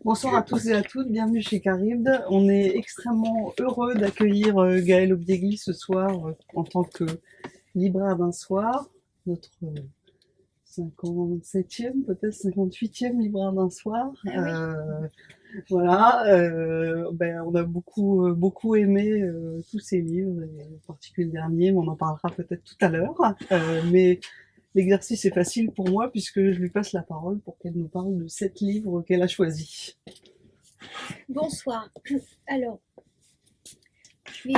Bonsoir à tous et à toutes, bienvenue chez Caribde. On est extrêmement heureux d'accueillir Gaël Obiegli ce soir en tant que libraire d'un soir, notre 57e, peut-être 58e libraire d'un soir. Voilà, on a beaucoup aimé tous ces livres, et en particulier le dernier, mais on en parlera peut-être tout à l'heure. Mais l'exercice est facile pour moi puisque je lui passe la parole pour qu'elle nous parle de 7 livres qu'elle a choisis. Bonsoir. Alors, je vais.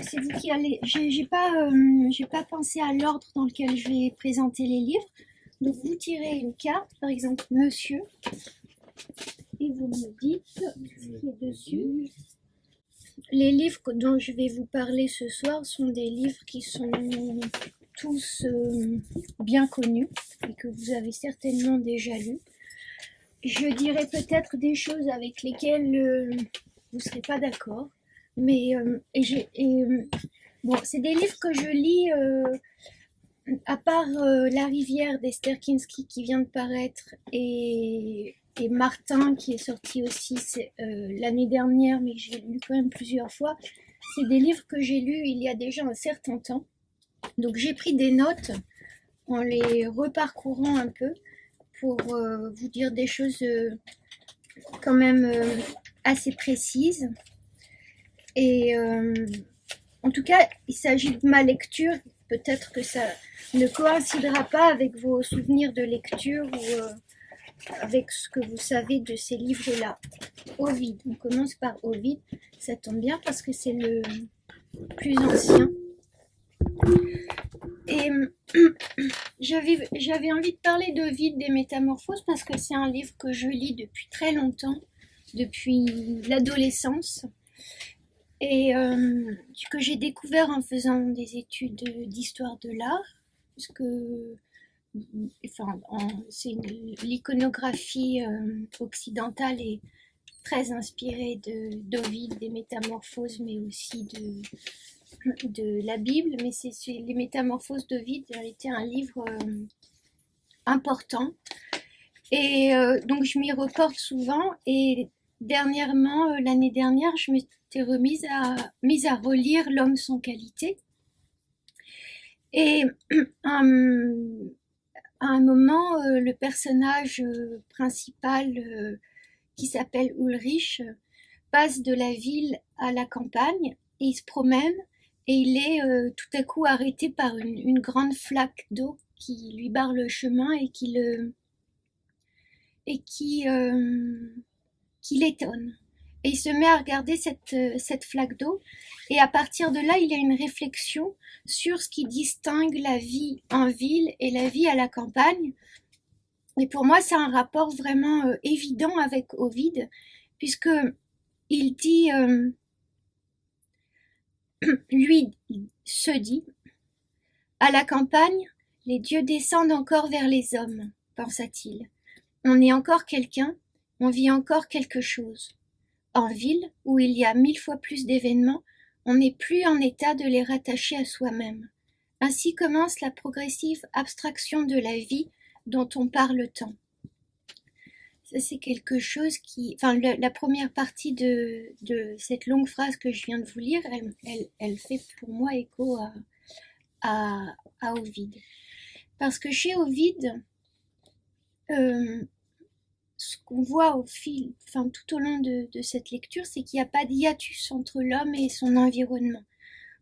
C'est vous qui allez. J'ai pas pensé à l'ordre dans lequel je vais présenter les livres. Donc, vous tirez une carte, par exemple, Monsieur, et vous me dites ce qui est dessus. Les livres dont je vais vous parler ce soir sont des livres qui sont tous bien connus et que vous avez certainement déjà lus. Je dirais peut-être des choses avec lesquelles vous ne serez pas d'accord, mais bon, c'est des livres que je lis, à part La rivière d'Esther Kinsky qui vient de paraître et Martin qui est sorti aussi l'année dernière, mais que j'ai lu quand même plusieurs fois. C'est des livres que j'ai lus il y a déjà un certain temps, donc j'ai pris des notes en les reparcourant un peu pour vous dire des choses quand même assez précises. Et en tout cas, il s'agit de ma lecture. Peut-être que ça ne coïncidera pas avec vos souvenirs de lecture ou avec ce que vous savez de ces livres-là. Ovide. On commence par Ovide. Ça tombe bien parce que c'est le plus ancien. Et j'avais envie de parler d'Ovide des Métamorphoses parce que c'est un livre que je lis depuis très longtemps, depuis l'adolescence, et que j'ai découvert en faisant des études d'histoire de l'art, puisque l'iconographie occidentale est très inspirée d'Ovide, des Métamorphoses, mais aussi de la Bible, mais les Métamorphoses d'Ovide a été un livre important, et donc je m'y reporte souvent. Et dernièrement, l'année dernière, je m'étais mise à relire L'homme sans qualité, et à un moment, le personnage principal qui s'appelle Ulrich passe de la ville à la campagne et il se promène. Et il est tout à coup arrêté par une grande flaque d'eau qui lui barre le chemin et qui l'étonne. Et il se met à regarder cette flaque d'eau. Et à partir de là, il y a une réflexion sur ce qui distingue la vie en ville et la vie à la campagne. Et pour moi, c'est un rapport vraiment évident avec Ovide, puisque il dit... lui se dit, à la campagne, les dieux descendent encore vers les hommes, pensa-t-il. On est encore quelqu'un, on vit encore quelque chose. En ville, où il y a 1000 fois plus d'événements, on n'est plus en état de les rattacher à soi-même. Ainsi commence la progressive abstraction de la vie dont on parle tant. Ça, c'est quelque chose qui... Enfin, la première partie de cette longue phrase que je viens de vous lire, elle fait pour moi écho à Ovide. Parce que chez Ovide, ce qu'on voit tout au long de cette lecture, c'est qu'il n'y a pas d'hiatus entre l'homme et son environnement.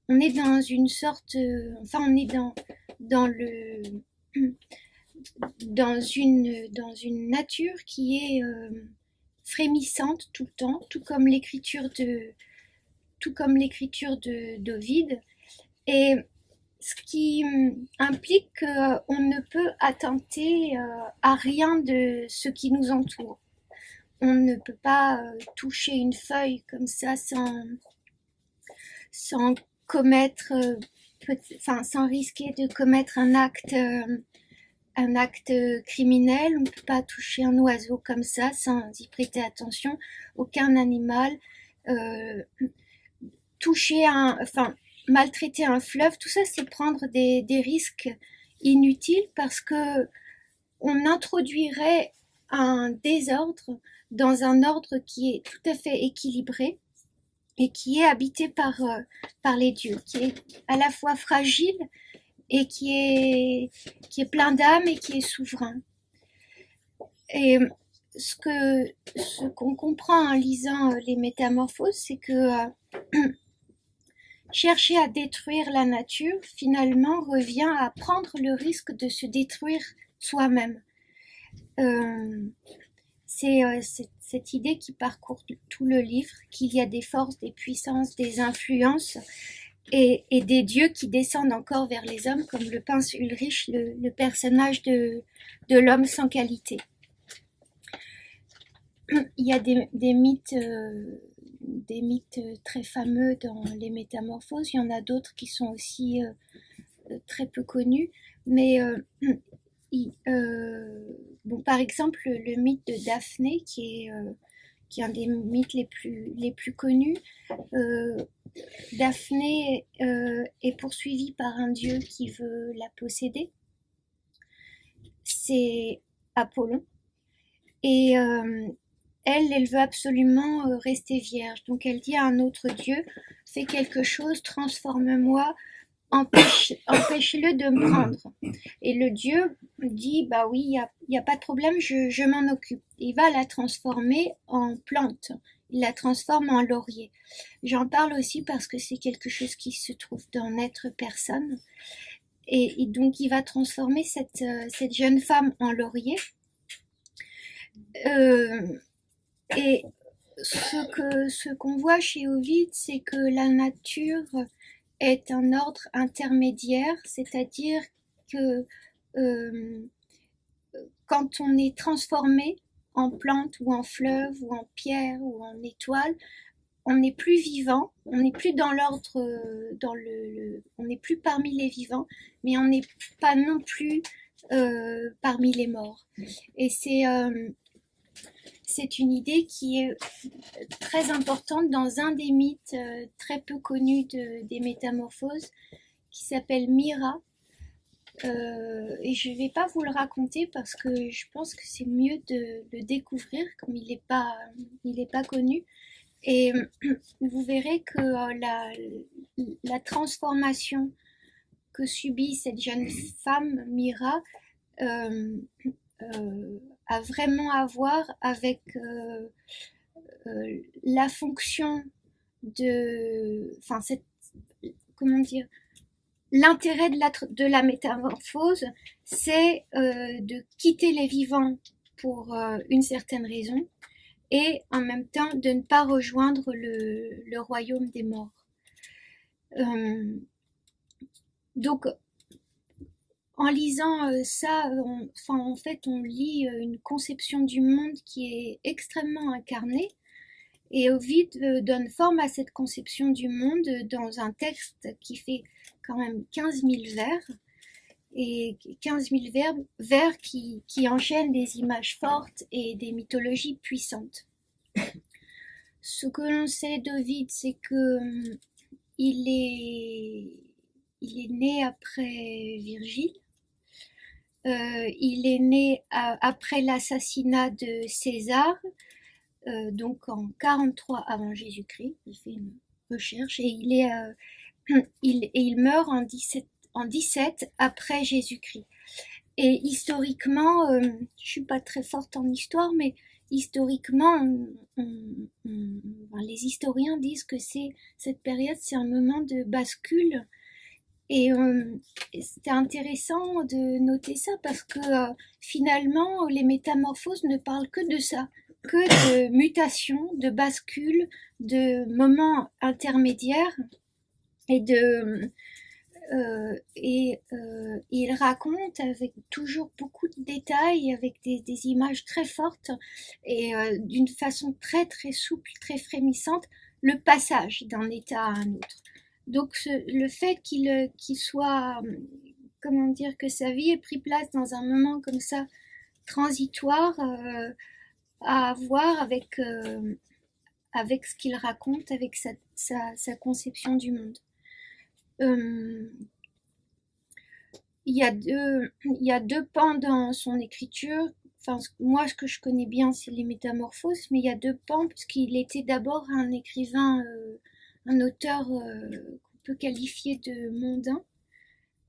On est dans une sorte... on est dans une nature qui est frémissante tout le temps, tout comme l'écriture d'Ovide, et ce qui implique qu'on ne peut attenter à rien de ce qui nous entoure. On ne peut pas toucher une feuille comme ça sans commettre, sans risquer de commettre un acte criminel. On ne peut pas toucher un oiseau comme ça sans y prêter attention. Aucun animal. Maltraiter un fleuve, tout ça, c'est prendre des risques inutiles parce que on introduirait un désordre dans un ordre qui est tout à fait équilibré et qui est habité par les dieux, qui est à la fois fragile et qui est plein d'âme et qui est souverain. Et ce qu'on comprend en lisant les Métamorphoses, c'est que chercher à détruire la nature, finalement, revient à prendre le risque de se détruire soi-même. C'est cette idée qui parcourt tout le livre, qu'il y a des forces, des puissances, des influences et des dieux qui descendent encore vers les hommes, comme le pense Ulrich, le personnage de l'homme sans qualité. Il y a des mythes très fameux dans les Métamorphoses. Il y en a d'autres qui sont aussi très peu connus, mais bon, par exemple, le mythe de Daphné, qui est un des mythes les plus connus. Daphné est poursuivie par un dieu qui veut la posséder. C'est Apollon. Et elle veut absolument rester vierge. Donc elle dit à un autre dieu, fais quelque chose, transforme-moi, empêche-le de me prendre. Et le dieu dit, bah oui, il y a pas de problème, je m'en occupe. Il va la transformer en plante. Il la transforme en laurier. J'en parle aussi parce que c'est quelque chose qui se trouve dans N'être personne. Et donc il va transformer cette jeune femme en laurier. Et ce qu'on voit chez Ovide, c'est que la nature est un ordre intermédiaire, c'est-à-dire que quand on est transformé en plante ou en fleuve ou en pierre ou en étoile, on n'est plus vivant, on n'est plus dans l'ordre, on n'est plus parmi les vivants, mais on n'est pas non plus parmi les morts. Et c'est une idée qui est très importante dans un des mythes très peu connus des Métamorphoses, qui s'appelle Mira. Et je ne vais pas vous le raconter parce que je pense que c'est mieux de le découvrir, comme il n'est pas connu. Et vous verrez que la transformation que subit cette jeune femme, Mira, a vraiment à voir avec la fonction comment dire, l'intérêt de la métamorphose, c'est de quitter les vivants pour une certaine raison et en même temps de ne pas rejoindre le royaume des morts. Donc, en lisant ça, en fait, on lit une conception du monde qui est extrêmement incarnée. Et Ovide donne forme à cette conception du monde dans un texte qui fait quand même 15 000 vers. Et 15 000 vers qui enchaînent des images fortes et des mythologies puissantes. Ce que l'on sait d'Ovide, c'est que il est né après Virgile. Il est né après l'assassinat de César, donc en 43 avant Jésus-Christ. Il fait une recherche et il meurt en 17 après Jésus-Christ. Et historiquement, je suis pas très forte en histoire, mais historiquement, les historiens disent que cette période, c'est un moment de bascule. Et c'était intéressant de noter ça parce que finalement, les métamorphoses ne parlent que de ça, que de mutation, de bascule, de moments intermédiaires et il raconte avec toujours beaucoup de détails, avec des images très fortes et d'une façon très très souple, très frémissante, le passage d'un état à un autre. Donc le fait qu'il soit, comment dire, que sa vie ait pris place dans un moment comme ça, transitoire, à voir avec ce qu'il raconte, avec sa conception du monde. Il y a deux pans dans son écriture. enfin, moi, ce que je connais bien, c'est les Métamorphoses, mais il y a deux pans, puisqu'il était d'abord un écrivain, un auteur qu'on peut qualifier de mondain,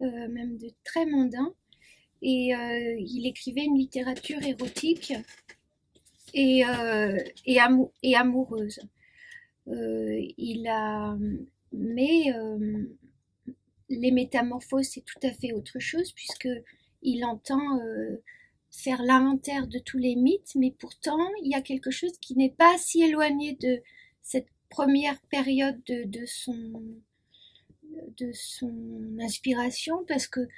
même de très mondain, et il écrivait une littérature érotique et amoureuse. Il a, mais les Métamorphoses, c'est tout à fait autre chose, puisque il entend faire l'inventaire de tous les mythes, mais pourtant il y a quelque chose qui n'est pas si éloigné de cette première période de son inspiration, parce que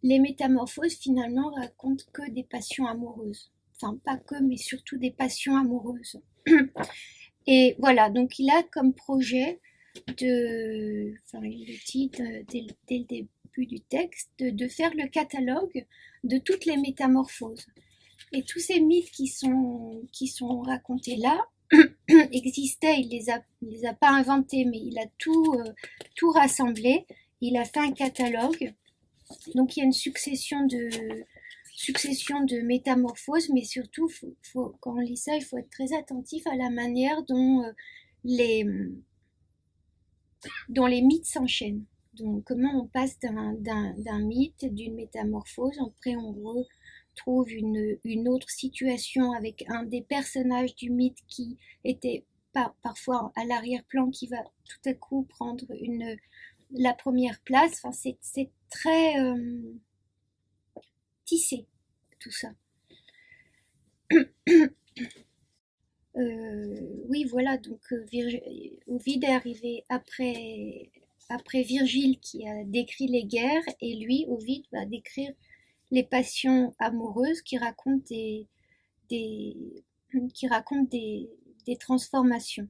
les Métamorphoses finalement racontent que des passions amoureuses. Enfin, pas que, mais surtout des passions amoureuses. Et voilà, donc il a comme projet enfin il le dit dès le début du texte, de faire le catalogue de toutes les métamorphoses. Et tous ces mythes qui sont racontés là existaient, il les a pas inventés, mais il a tout rassemblé, il a fait un catalogue. Donc il y a une succession de métamorphoses, mais surtout, quand on lit ça, il faut être très attentif à la manière dont les mythes s'enchaînent. Donc comment on passe d'un mythe, d'une métamorphose, après on retrouve une autre situation avec un des personnages du mythe qui était parfois à l'arrière-plan, qui va tout à coup prendre la première place. Enfin, c'est très tissé, tout ça. Oui, voilà, donc Ovide est arrivé après Virgile qui a décrit les guerres, et lui, Ovide, va décrire les passions amoureuses qui racontent des transformations.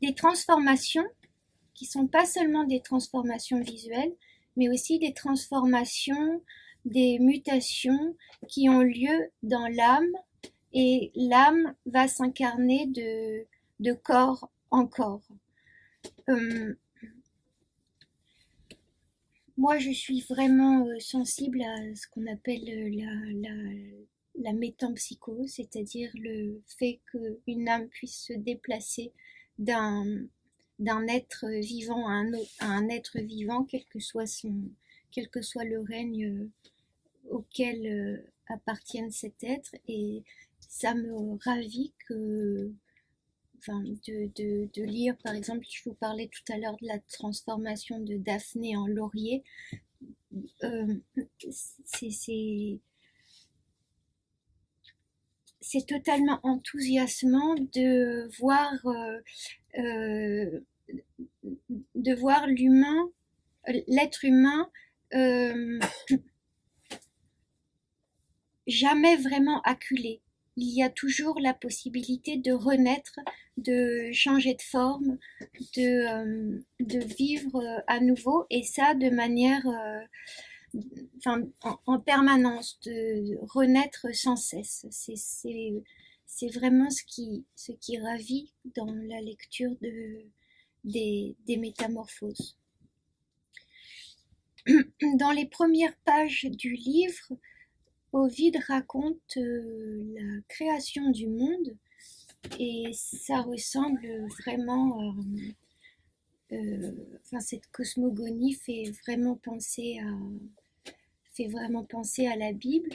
Des transformations qui sont pas seulement des transformations visuelles, mais aussi des transformations, des mutations qui ont lieu dans l'âme, et l'âme va s'incarner de corps en corps. Moi, je suis vraiment sensible à ce qu'on appelle la métempsychose, c'est-à-dire le fait qu'une âme puisse se déplacer d'un être vivant à un être vivant, quel que soit le règne auquel appartienne cet être. Et ça me ravit de lire, par exemple, je vous parlais tout à l'heure de la transformation de Daphné en laurier. C'est totalement enthousiasmant de voir l'humain, l'être humain, jamais vraiment acculé. Il y a toujours la possibilité de renaître, de changer de forme, de vivre à nouveau, et ça de manière en permanence, de renaître sans cesse. C'est vraiment ce qui ravit dans la lecture des métamorphoses. Dans les premières pages du livre, Ovide raconte la création du monde, et ça ressemble vraiment cette cosmogonie fait vraiment penser à la Bible.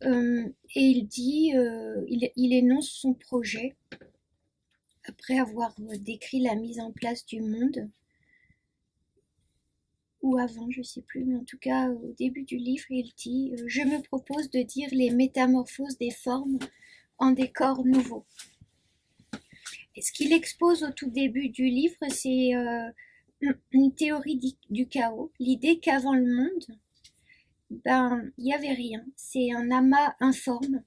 Et il dit, il énonce son projet après avoir décrit la mise en place du monde, ou avant, je ne sais plus, mais en tout cas au début du livre, il dit « Je me propose de dire les métamorphoses des formes en des corps nouveaux ». Et ce qu'il expose au tout début du livre, c'est une théorie du chaos, l'idée qu'avant le monde, il n'y avait rien, c'est un amas informe,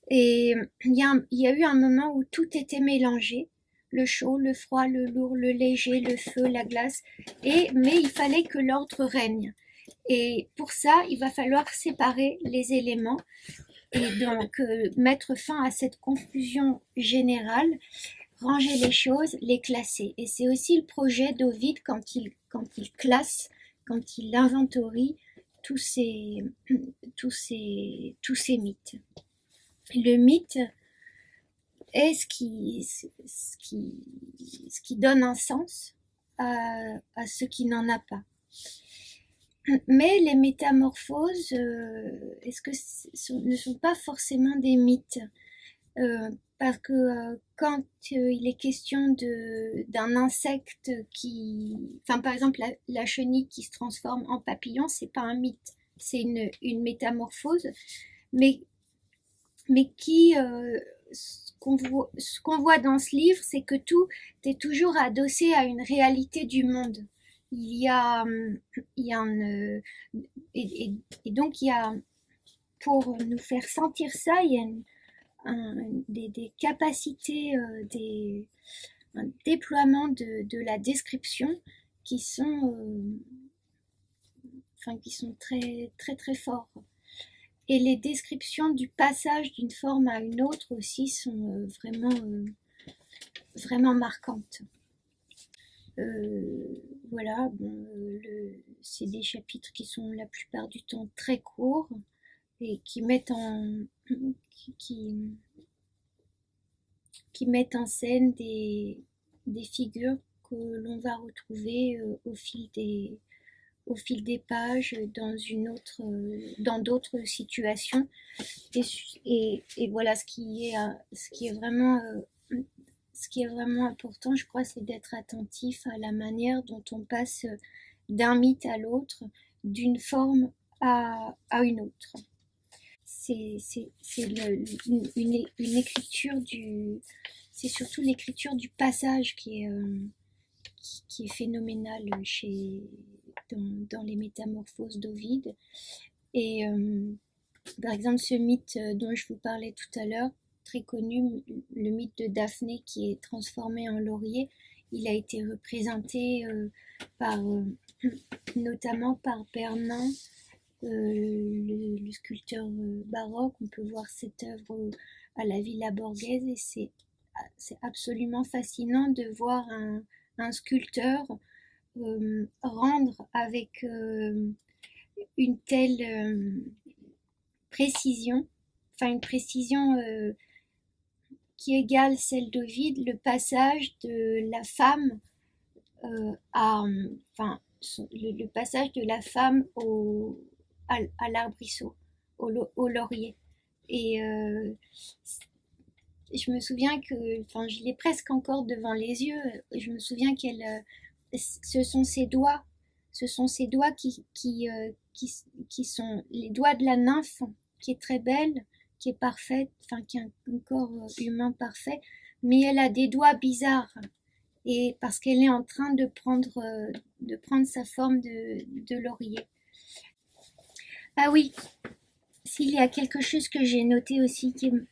et il y a eu un moment où tout était mélangé, le chaud, le froid, le lourd, le léger, le feu, la glace, mais il fallait que l'ordre règne. Et pour ça, il va falloir séparer les éléments, et donc mettre fin à cette confusion générale, ranger les choses, les classer. Et c'est aussi le projet d'Ovide quand il classe, quand il inventorie tous ces, tous ces mythes. Le mythe est ce qui donne un sens à ce qui n'en a pas. Mais les métamorphoses, est-ce que ne sont pas forcément des mythes, parce que quand il est question d'un insecte enfin par exemple la chenille qui se transforme en papillon, c'est pas un mythe, c'est une métamorphose, mais qui ce qu'on voit dans ce livre, c'est que tout est toujours adossé à une réalité du monde. Il y a et donc il y a, pour nous faire sentir ça, il y a des capacités, un déploiement de la description qui sont très très très forts. Et les descriptions du passage d'une forme à une autre aussi sont vraiment marquantes. Voilà, bon, c'est des chapitres qui sont la plupart du temps très courts et qui mettent en scène des figures que l'on va retrouver au fil des pages dans d'autres situations. Et voilà, ce qui est vraiment important, je crois, c'est d'être attentif à la manière dont on passe d'un mythe à l'autre, d'une forme à une autre. C'est une écriture c'est surtout l'écriture du passage qui est phénoménale dans les métamorphoses d'Ovide. Et par exemple, ce mythe dont je vous parlais tout à l'heure, très connu, le mythe de Daphné qui est transformée en laurier, il a été représenté notamment par Bernin, le sculpteur baroque. On peut voir cette œuvre à la Villa Borghese et c'est absolument fascinant de voir un sculpteur rendre avec une telle précision, enfin une précision qui égale celle d'Ovide, le passage de la femme le passage de la femme à l'arbrisseau, au laurier. Et je me souviens je l'ai presque encore devant les yeux. Je me souviens ce sont ses doigts qui sont les doigts de la nymphe, qui est très belle, qui est parfaite, qui a un corps humain parfait, mais elle a des doigts bizarres, et parce qu'elle est en train de prendre sa forme de laurier. Ah oui, s'il y a quelque chose que j'ai noté aussi qui me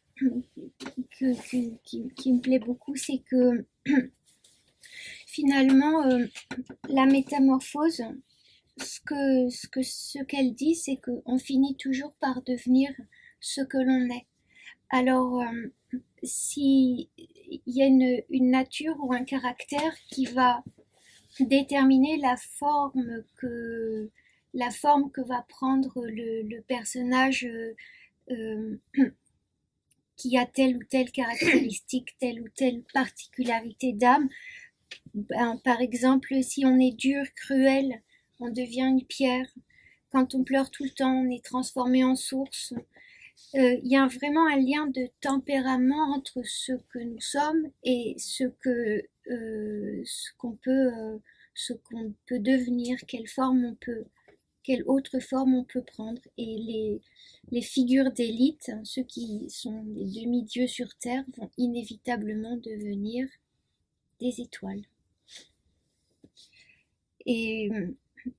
plaît beaucoup, c'est que finalement la métamorphose, ce qu'elle dit, c'est qu'on finit toujours par devenir ce que l'on est. Alors, si il y a une nature ou un caractère qui va déterminer la forme que va prendre le personnage qui a telle ou telle caractéristique, telle ou telle particularité d'âme. Par exemple, si on est dur, cruel, on devient une pierre. Quand on pleure tout le temps, on est transformé en source. Il y a vraiment un lien de tempérament entre ce que nous sommes et ce qu'on peut devenir, quelle autre forme on peut prendre. Et les figures d'élite, ceux qui sont des demi-dieux sur terre, vont inévitablement devenir des étoiles. Et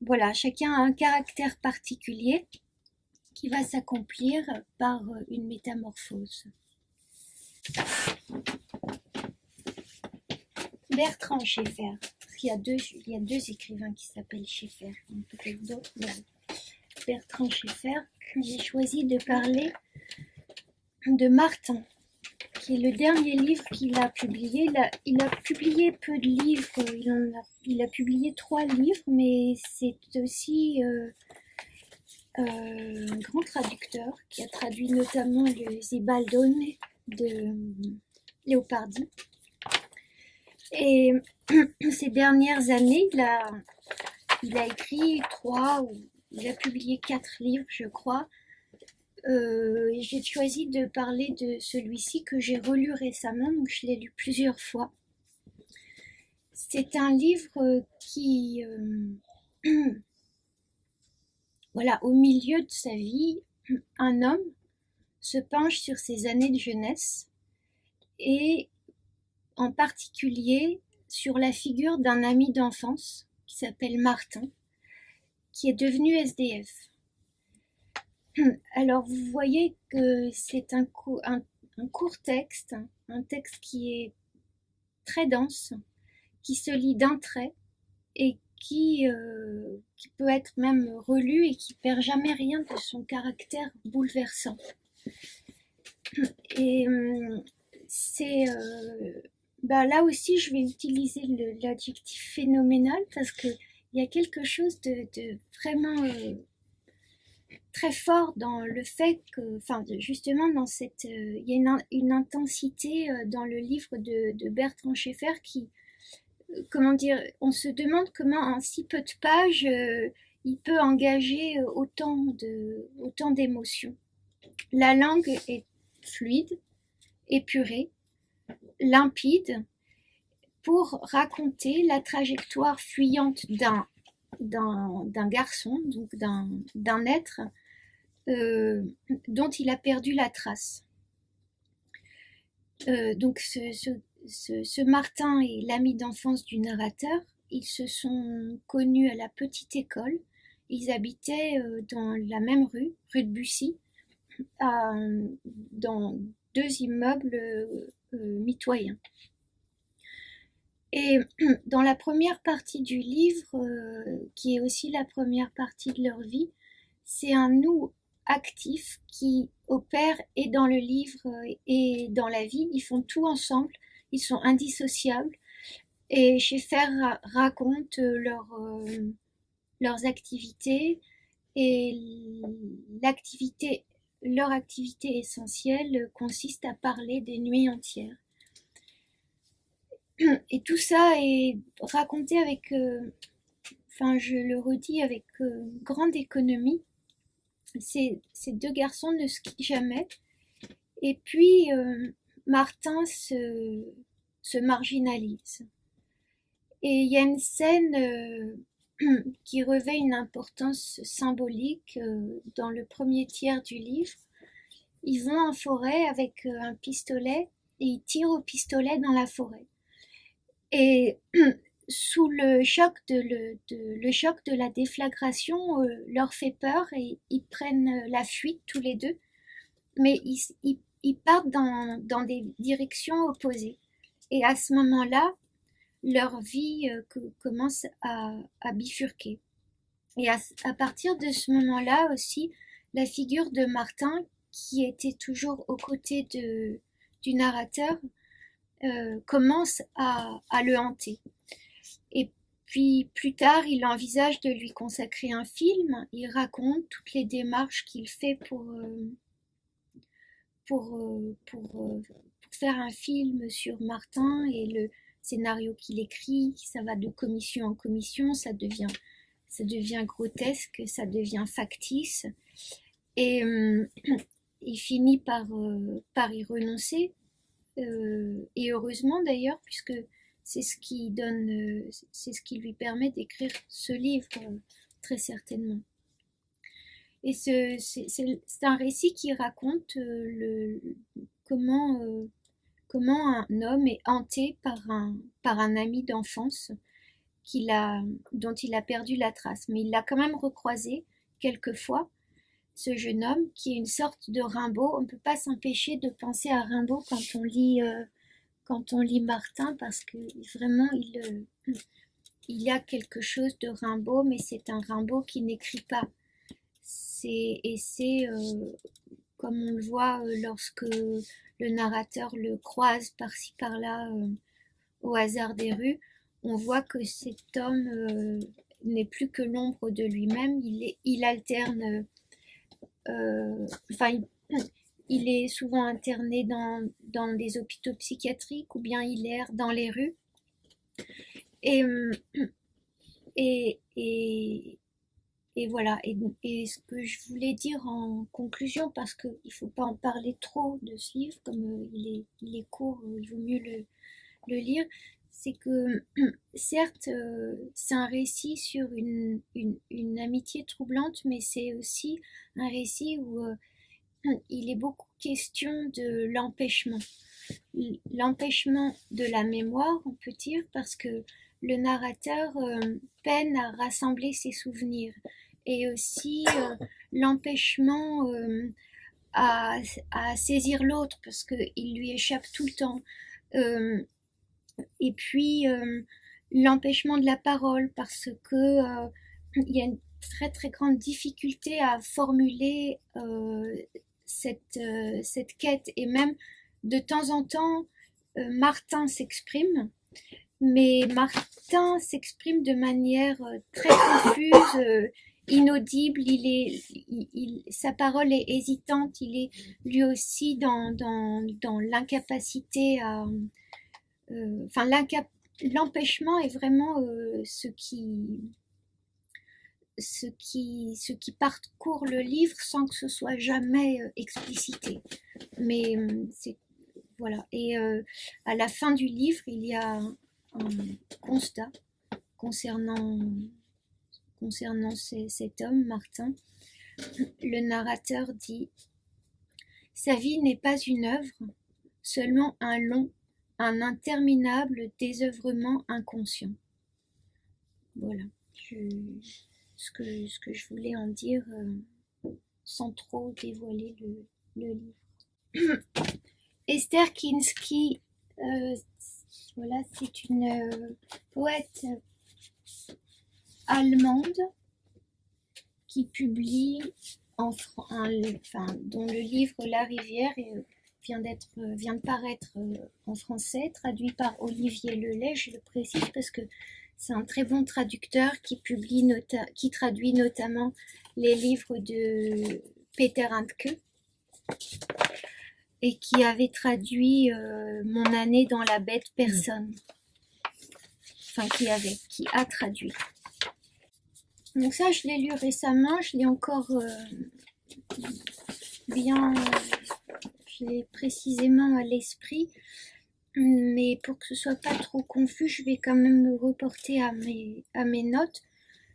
voilà, chacun a un caractère particulier qui va s'accomplir par une métamorphose. Bertrand Schaeffer, parce qu'il y a deux écrivains qui s'appellent Schaeffer, peut-être d'autres, mais Bertrand Schaeffer, j'ai choisi de parler de Martin, qui est le dernier livre qu'il a publié. Il a publié peu de livres, il a publié 3 livres, mais c'est aussi un grand traducteur qui a traduit notamment le Zibaldone de Leopardi. Et ces dernières années, il a écrit il a publié 4 livres, je crois. J'ai choisi de parler de celui-ci que j'ai relu récemment, donc je l'ai lu plusieurs fois. C'est un livre qui, voilà, au milieu de sa vie, un homme se penche sur ses années de jeunesse et en particulier sur la figure d'un ami d'enfance qui s'appelle Martin, qui est devenu SDF. Alors vous voyez que c'est un court texte, un texte qui est très dense, qui se lit d'un trait et qui peut être même relu et qui perd jamais rien de son caractère bouleversant. Et c'est là aussi je vais utiliser l'adjectif phénoménal parce que il y a quelque chose de vraiment très fort dans le fait que, justement dans cette, il y a une intensité dans le livre de Bertrand Schaeffer qui, comment dire, on se demande comment en si peu de pages il peut engager autant d'émotions. La langue est fluide, épurée, limpide, pour raconter la trajectoire fuyante d'un garçon, donc d'un être dont il a perdu la trace. Donc ce Martin est l'ami d'enfance du narrateur. Ils se sont connus à la petite école. Ils habitaient dans la même rue de Bussy, dans 2 immeubles mitoyens. Et dans la première partie du livre, qui est aussi la première partie de leur vie, c'est un nous actif qui opère et dans le livre et dans la vie. Ils font tout ensemble, ils sont indissociables. Et Schaeffer raconte leurs activités et leur activité essentielle consiste à parler des nuits entières. Et tout ça est raconté avec, je le redis, avec grande économie. Ces 2 garçons ne se quittent jamais. Et puis, Martin se marginalise. Et il y a une scène qui revêt une importance symbolique dans le premier tiers du livre. Ils vont en forêt avec un pistolet et ils tirent au pistolet dans la forêt. Et sous le choc de la déflagration leur fait peur et ils prennent la fuite tous les 2, mais ils partent dans des directions opposées. Et à ce moment-là, leur vie commence à bifurquer. Et à partir de ce moment-là aussi, la figure de Martin, qui était toujours aux côtés du narrateur, commence à le hanter. Et puis plus tard, il envisage de lui consacrer un film. Il raconte toutes les démarches qu'il fait pour faire un film sur Martin et le scénario qu'il écrit. Ça va de commission en commission, ça devient grotesque, ça devient factice. Et il finit par y renoncer. Et heureusement d'ailleurs, puisque c'est ce qui lui permet d'écrire ce livre, très certainement. Et c'est un récit qui raconte comment un homme est hanté par un ami d'enfance dont il a perdu la trace. Mais il l'a quand même recroisé quelques fois, ce jeune homme qui est une sorte de Rimbaud. On ne peut pas s'empêcher de penser à Rimbaud quand on lit Martin, parce que vraiment il y a quelque chose de Rimbaud, mais c'est un Rimbaud qui n'écrit pas. C'est comme on le voit lorsque le narrateur le croise par-ci par-là au hasard des rues, on voit que cet homme n'est plus que l'ombre de lui-même. Il alterne enfin, il est souvent interné dans des hôpitaux psychiatriques ou bien il erre dans les rues. Et, et, et, et voilà. Et ce que je voulais dire en conclusion, parce qu'il ne faut pas en parler trop de ce livre, comme il est court, il vaut mieux le lire, c'est que certes, c'est un récit sur une amitié troublante, mais c'est aussi un récit où il est beaucoup question de l'empêchement. L'empêchement de la mémoire, on peut dire, parce que le narrateur peine à rassembler ses souvenirs. Et aussi l'empêchement à saisir l'autre, parce qu'il lui échappe tout le temps. Et puis l'empêchement de la parole, parce que il y a une très très grande difficulté à formuler cette quête. Et même de temps en temps, Martin s'exprime, mais Martin s'exprime de manière très confuse, inaudible. Sa parole est hésitante. Il est lui aussi dans l'incapacité à... Enfin, l'empêchement est vraiment ce qui parcourt le livre sans que ce soit jamais explicité. Mais c'est voilà. Et à la fin du livre, il y a un constat concernant cet homme, Martin. Le narrateur dit: sa vie n'est pas une œuvre, seulement un interminable désœuvrement inconscient. Voilà ce que je voulais en dire sans trop dévoiler le livre. Esther Kinski, voilà, c'est une poète allemande qui publie dont le livre La Rivière vient de paraître en français, traduit par Olivier Lelay. Je le précise parce que c'est un très bon traducteur qui traduit notamment les livres de Peter Handke et qui avait traduit Mon année dans la bête personne. Enfin, qui a traduit. Donc ça, je l'ai lu récemment, je l'ai encore je l'ai précisément à l'esprit, mais pour que ce soit pas trop confus, je vais quand même me reporter à mes notes.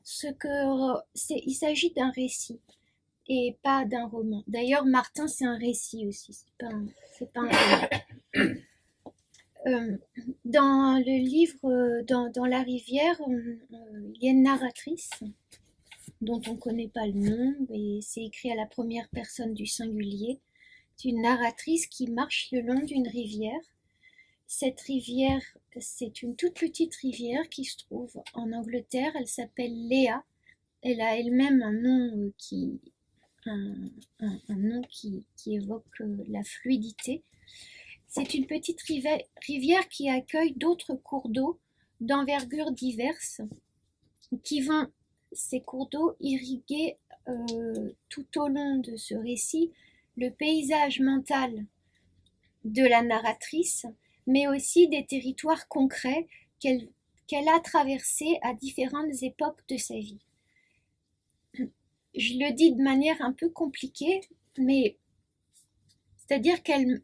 Il s'agit d'un récit et pas d'un roman. D'ailleurs, Martin, c'est un récit aussi, c'est pas un roman. Dans le livre, dans La Rivière, il y a une narratrice dont on ne connaît pas le nom, mais c'est écrit à la première personne du singulier. C'est une narratrice qui marche le long d'une rivière. Cette rivière, c'est une toute petite rivière qui se trouve en Angleterre. Elle s'appelle Léa. Elle a elle-même un nom un nom qui évoque la fluidité. C'est une petite rivière qui accueille d'autres cours d'eau d'envergure diverses qui vont, ces cours d'eau, irriguer tout au long de ce récit le paysage mental de la narratrice, mais aussi des territoires concrets qu'elle a traversés à différentes époques de sa vie. Je le dis de manière un peu compliquée, mais c'est-à-dire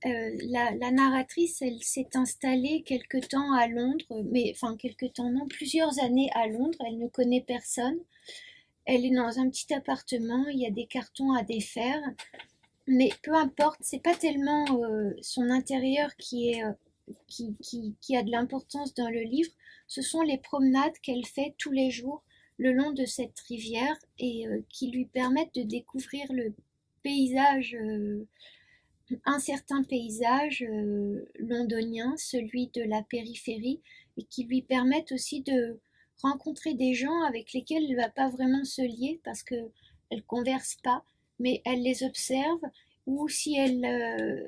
la narratrice, elle s'est installée quelque temps à Londres, mais enfin quelque temps non, plusieurs années à Londres, elle ne connaît personne. Elle est dans un petit appartement, il y a des cartons à défaire, mais peu importe, c'est pas tellement son intérieur qui a de l'importance dans le livre, ce sont les promenades qu'elle fait tous les jours le long de cette rivière et qui lui permettent de découvrir le paysage, un certain paysage londonien, celui de la périphérie, et qui lui permettent aussi de rencontrer des gens avec lesquels elle ne va pas vraiment se lier parce qu'elle ne converse pas, mais elle les observe, ou si elle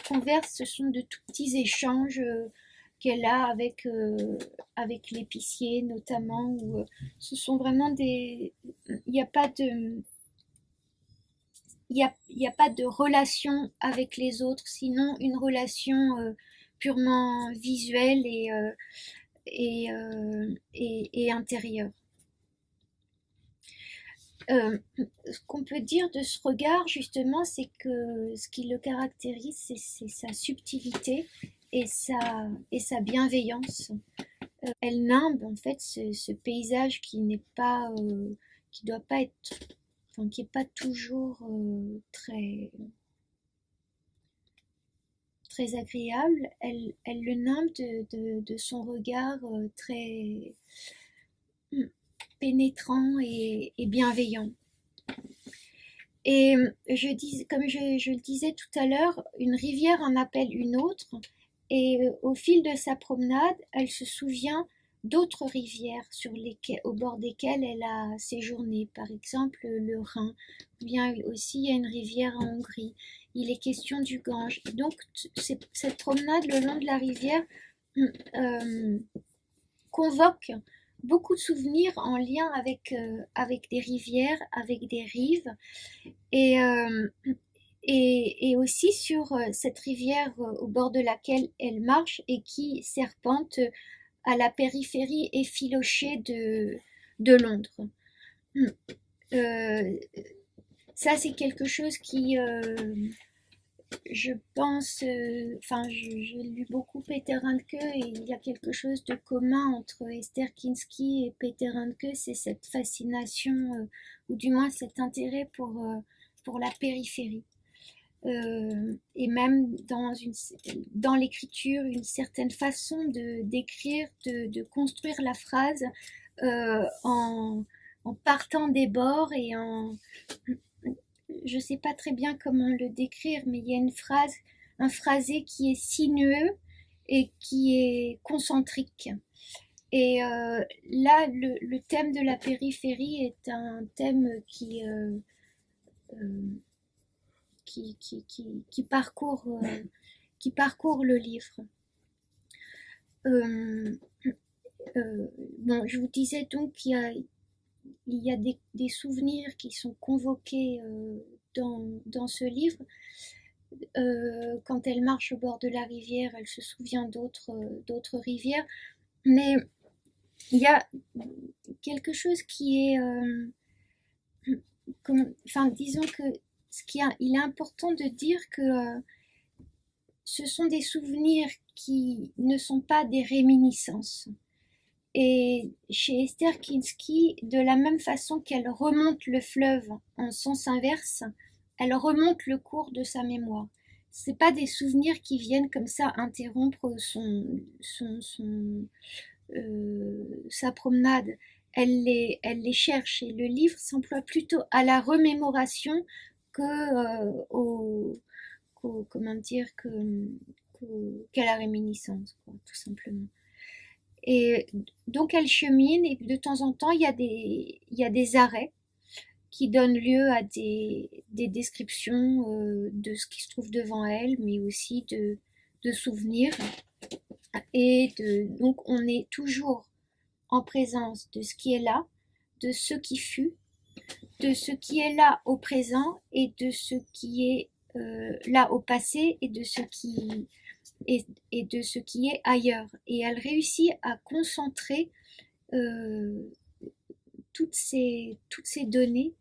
converse, ce sont de tout petits échanges qu'elle a avec l'épicier notamment, où ce sont vraiment il n'y a pas de... y a pas de relation avec les autres, sinon une relation purement visuelle et intérieure. Ce qu'on peut dire de ce regard, justement, c'est que ce qui le caractérise, c'est sa subtilité et sa bienveillance. Elle nimbe, en fait, ce paysage qui doit pas être, enfin, qui est pas toujours très agréable. Elle le nimbe de son regard très pénétrant et bienveillant. Et comme je le disais tout à l'heure, une rivière en appelle une autre, et au fil de sa promenade, elle se souvient d'autres rivières au bord desquelles elle a séjourné, par exemple le Rhin, ou bien aussi il y a une rivière en Hongrie. Il est question du Gange. Donc cette promenade le long de la rivière convoque beaucoup de souvenirs en lien avec des rivières, avec des rives, et, et aussi sur cette rivière au bord de laquelle elle marche et qui serpente à la périphérie effilochée de Londres. Ça, c'est quelque chose qui, je pense, enfin, j'ai lu beaucoup Peter Handke et il y a quelque chose de commun entre Esther Kinski et Peter Handke, c'est cette fascination, ou du moins cet intérêt pour la périphérie. Et même dans l'écriture, une certaine façon d'écrire, de construire la phrase en partant des bords et je sais pas très bien comment le décrire, mais il y a un phrasé qui est sinueux et qui est concentrique. Et là, le thème de la périphérie est un thème qui parcourt le livre. Bon, je vous disais donc qu'il y a des souvenirs qui sont convoqués dans ce livre. Quand elle marche au bord de la rivière, elle se souvient d'autres rivières, mais il y a quelque chose qui est, enfin, disons que il est important de dire que ce sont des souvenirs qui ne sont pas des réminiscences. Et chez Esther Kinski, de la même façon qu'elle remonte le fleuve en sens inverse, elle remonte le cours de sa mémoire. C'est pas des souvenirs qui viennent comme ça interrompre sa promenade. Elle les cherche et le livre s'emploie plutôt à la remémoration comment dire, qu'à la réminiscence, quoi, tout simplement. Et donc elle chemine et de temps en temps il y a des arrêts qui donnent lieu à des descriptions de ce qui se trouve devant elle, mais aussi de souvenirs. Et donc on est toujours en présence de ce qui est là, de ce qui fut, de ce qui est là au présent et de ce qui est là au passé et de ce qui est ailleurs. Et elle réussit à concentrer toutes ces données,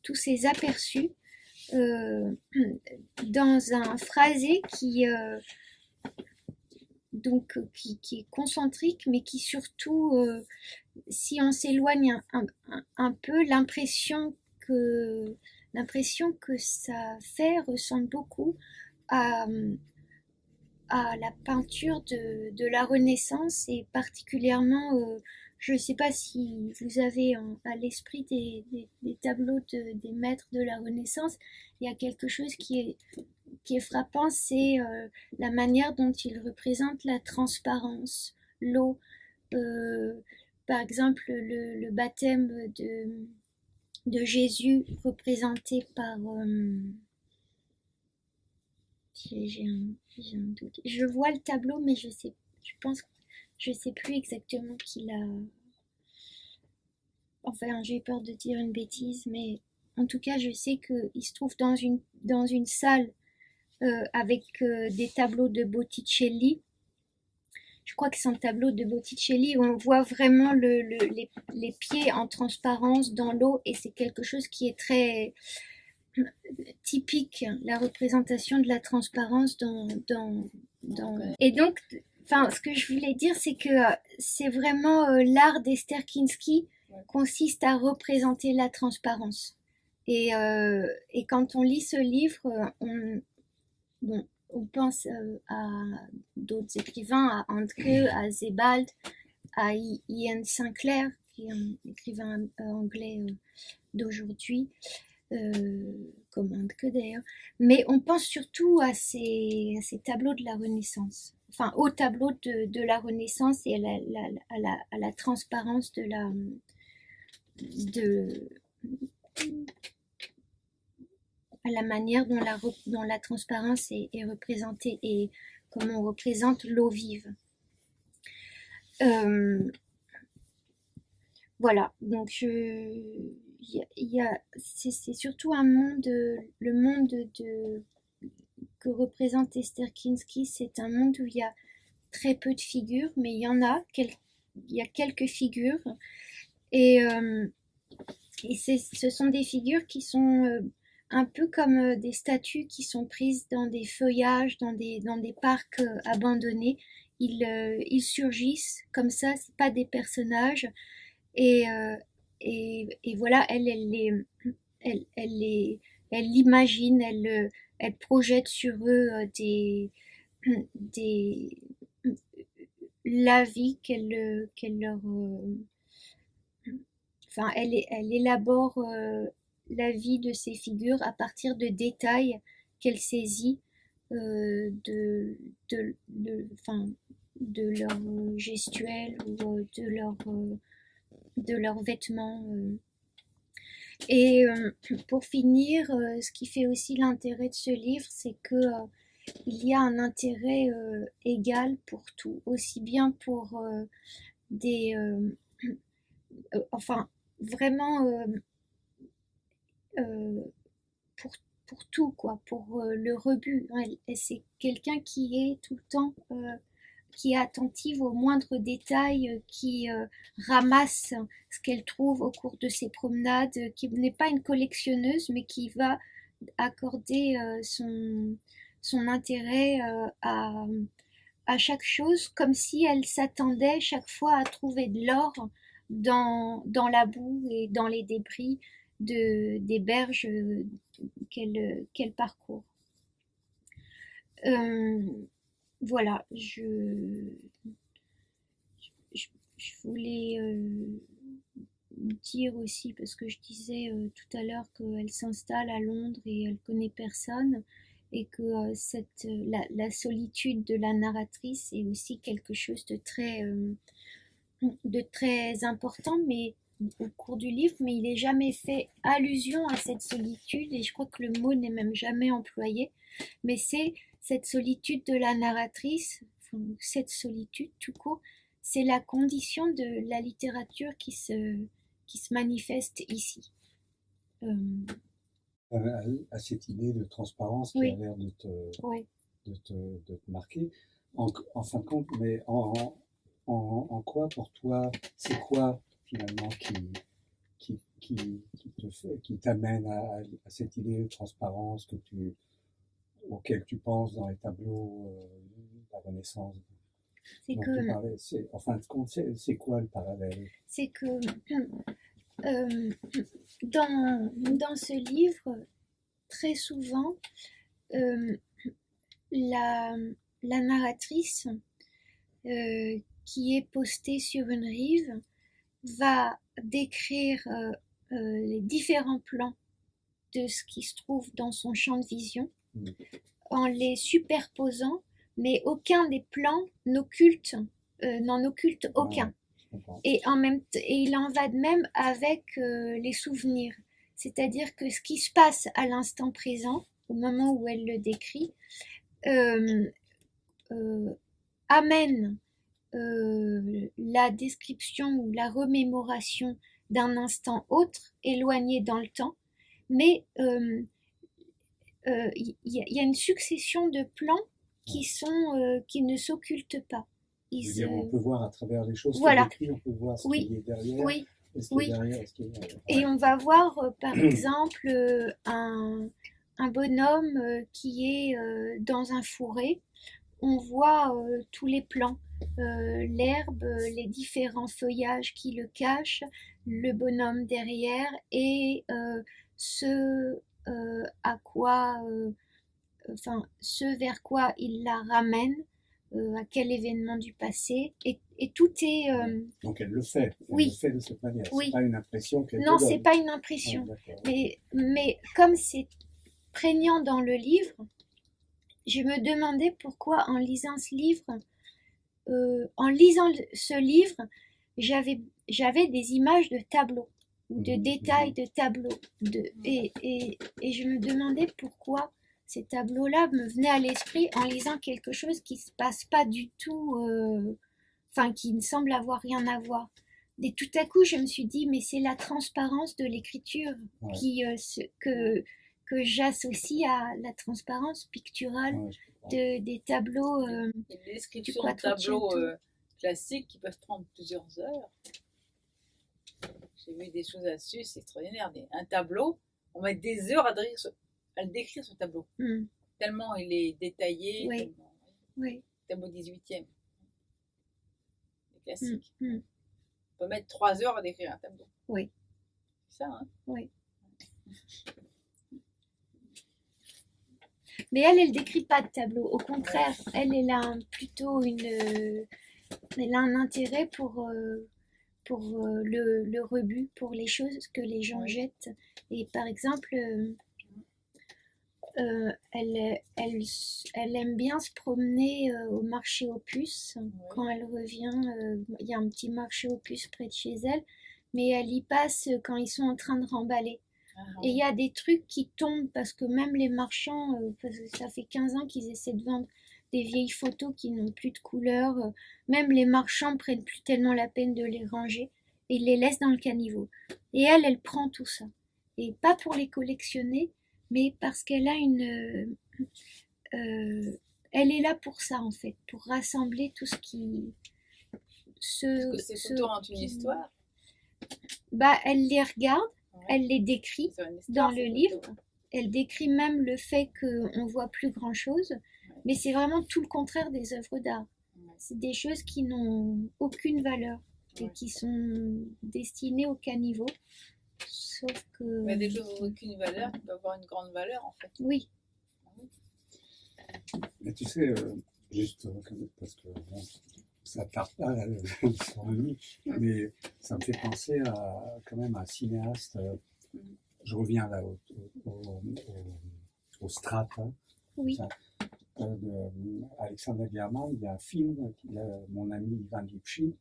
tous ces aperçus dans un phrasé qui est concentrique, mais qui surtout, si on s'éloigne un peu, l'impression que ça fait ressemble beaucoup à la peinture de la Renaissance et particulièrement, je ne sais pas si vous avez à l'esprit des tableaux des maîtres de la Renaissance, il y a quelque chose qui est frappant, c'est la manière dont ils représentent la transparence, l'eau. Par exemple, le baptême de Jésus représenté par... j'ai un doute. Je vois le tableau, mais je sais plus exactement qui l'a... Enfin, j'ai peur de dire une bêtise, mais en tout cas, je sais qu'il se trouve dans une salle avec des tableaux de Botticelli. Je crois que c'est un tableau de Botticelli où on voit vraiment les pieds en transparence dans l'eau, et c'est quelque chose qui est très typique, la représentation de la transparence Et donc, enfin, ce que je voulais dire, c'est que c'est vraiment l'art d'Esther Kinsky consiste à représenter la transparence. Et quand on lit ce livre, on pense à d'autres écrivains, à Handke, à Sebald, à Ian Sinclair, qui est un écrivain anglais d'aujourd'hui, comme Handke d'ailleurs. Mais on pense surtout à ces tableaux de la Renaissance, enfin aux tableaux de la Renaissance et à la transparence à la manière dont la transparence est représentée et comment on représente l'eau vive. Voilà, donc c'est surtout un monde, le monde que représente Esther Kinsky, c'est un monde où il y a très peu de figures, mais il y a quelques figures, et ce sont des figures qui sont un peu comme des statues qui sont prises dans des feuillages, dans des parcs abandonnés. Ils surgissent comme ça, c'est pas des personnages. Et voilà, elle l'imagine, elle projette sur eux la vie qu'elle leur, enfin, elle élabore la vie de ces figures à partir de détails qu'elle saisit enfin, de leur gestuelle ou de leurs vêtements. Et pour finir, ce qui fait aussi l'intérêt de ce livre, c'est que il y a un intérêt égal pour tout, aussi bien pour des... enfin, vraiment pour tout, quoi, pour le rebut. C'est quelqu'un qui est tout le temps... qui est attentive aux moindres détails, qui ramasse ce qu'elle trouve au cours de ses promenades, qui n'est pas une collectionneuse, mais qui va accorder son intérêt à chaque chose, comme si elle s'attendait chaque fois à trouver de l'or dans la boue et dans les débris des berges qu'elle parcourt. Voilà, je voulais dire aussi, parce que je disais tout à l'heure qu'elle s'installe à Londres et elle connaît personne, et que la solitude de la narratrice est aussi quelque chose de très important, mais au cours du livre, mais il n'est jamais fait allusion à cette solitude, et je crois que le mot n'est même jamais employé, mais c'est cette solitude de la narratrice, enfin, cette solitude tout court, c'est la condition de la littérature qui se manifeste ici. À cette idée de transparence qui Oui. a l'air Oui. de te marquer. En fin de compte, mais en quoi pour toi, c'est quoi finalement qui t'amène à cette idée de transparence auquel tu penses dans les tableaux de la Renaissance? C'est dont que, tu parlais? En fin de compte, c'est quoi le parallèle? c'est que dans ce livre, très souvent, la narratrice qui est postée sur une rive va décrire les différents plans de ce qui se trouve dans son champ de vision en les superposant, mais aucun des plans n'en occulte aucun. Et il en va de même avec les souvenirs. C'est-à-dire que ce qui se passe à l'instant présent, au moment où elle le décrit, amène la description ou la remémoration d'un instant autre, éloigné dans le temps, mais y a une succession de plans qui ne s'occultent pas. Je veux dire, on peut voir à travers les choses Voilà. qu'il écrit, on peut voir ce Oui. qui est derrière, Oui, et ce qui oui. est derrière, et ce qui est... Et on va voir par exemple un bonhomme qui est dans un fourré. On voit tous les plants, l'herbe, les différents feuillages qui le cachent, le bonhomme derrière et ce à quoi, ce vers quoi il la ramène, à quel événement du passé, et tout est. Donc elle le fait, Oui. elle le fait de cette manière. Oui. C'est pas une impression qu'elle Non, te donne. c'est pas une impression. Ah, d'accord. Mais comme c'est prégnant dans le livre, je me demandais pourquoi en lisant ce livre, j'avais des images de tableaux ou de détails de tableaux. Et je me demandais pourquoi ces tableaux-là me venaient à l'esprit en lisant quelque chose qui se passe pas du tout, qui ne semble avoir rien à voir. Et tout à coup, je me suis dit, mais c'est la transparence de l'écriture que j'associe à la transparence picturale des tableaux. Une description de tableaux classiques qui peuvent prendre plusieurs heures. J'ai vu des choses là-dessus, c'est extraordinaire. Un tableau, on met des heures à le décrire ce tableau. Tellement il est détaillé. Oui. Tellement, oui. Tableau 18e. C'est classique. On peut mettre 3 heures à décrire un tableau. Oui. C'est ça, hein? Oui. Mais elle décrit pas de tableau. Au contraire, elle a plutôt elle a un intérêt pour le rebut, pour les choses que les gens jettent. Et par exemple, elle aime bien se promener au marché aux puces. Quand elle revient, il y a un petit marché aux puces près de chez elle, mais elle y passe quand ils sont en train de remballer. Et il y a des trucs qui tombent parce que même les marchands, parce que ça fait 15 ans qu'ils essaient de vendre des vieilles photos qui n'ont plus de couleur, même les marchands prennent plus tellement la peine de les ranger et ils les laissent dans le caniveau. Et elle prend tout ça. Et pas pour les collectionner, mais parce qu'elle a elle est là pour ça en fait, pour rassembler tout ce qui... Est-ce que ces photos ont une histoire? Elle les regarde. Elle les décrit dans le livre. Elle décrit même le fait qu'on voit plus grand chose, mais c'est vraiment tout le contraire des œuvres d'art. C'est des choses qui n'ont aucune valeur et qui sont destinées au caniveau. Sauf que. Mais des choses qui n'ont aucune valeur, qui peuvent avoir une grande valeur en fait. Oui. Mais tu sais, juste parce que bon, ça tarde pas sur lui, mais ça me fait penser quand même à un cinéaste. Je reviens là au Strat. Hein, oui. Alexander German, il y a un film, mon ami Ivan Lipchin.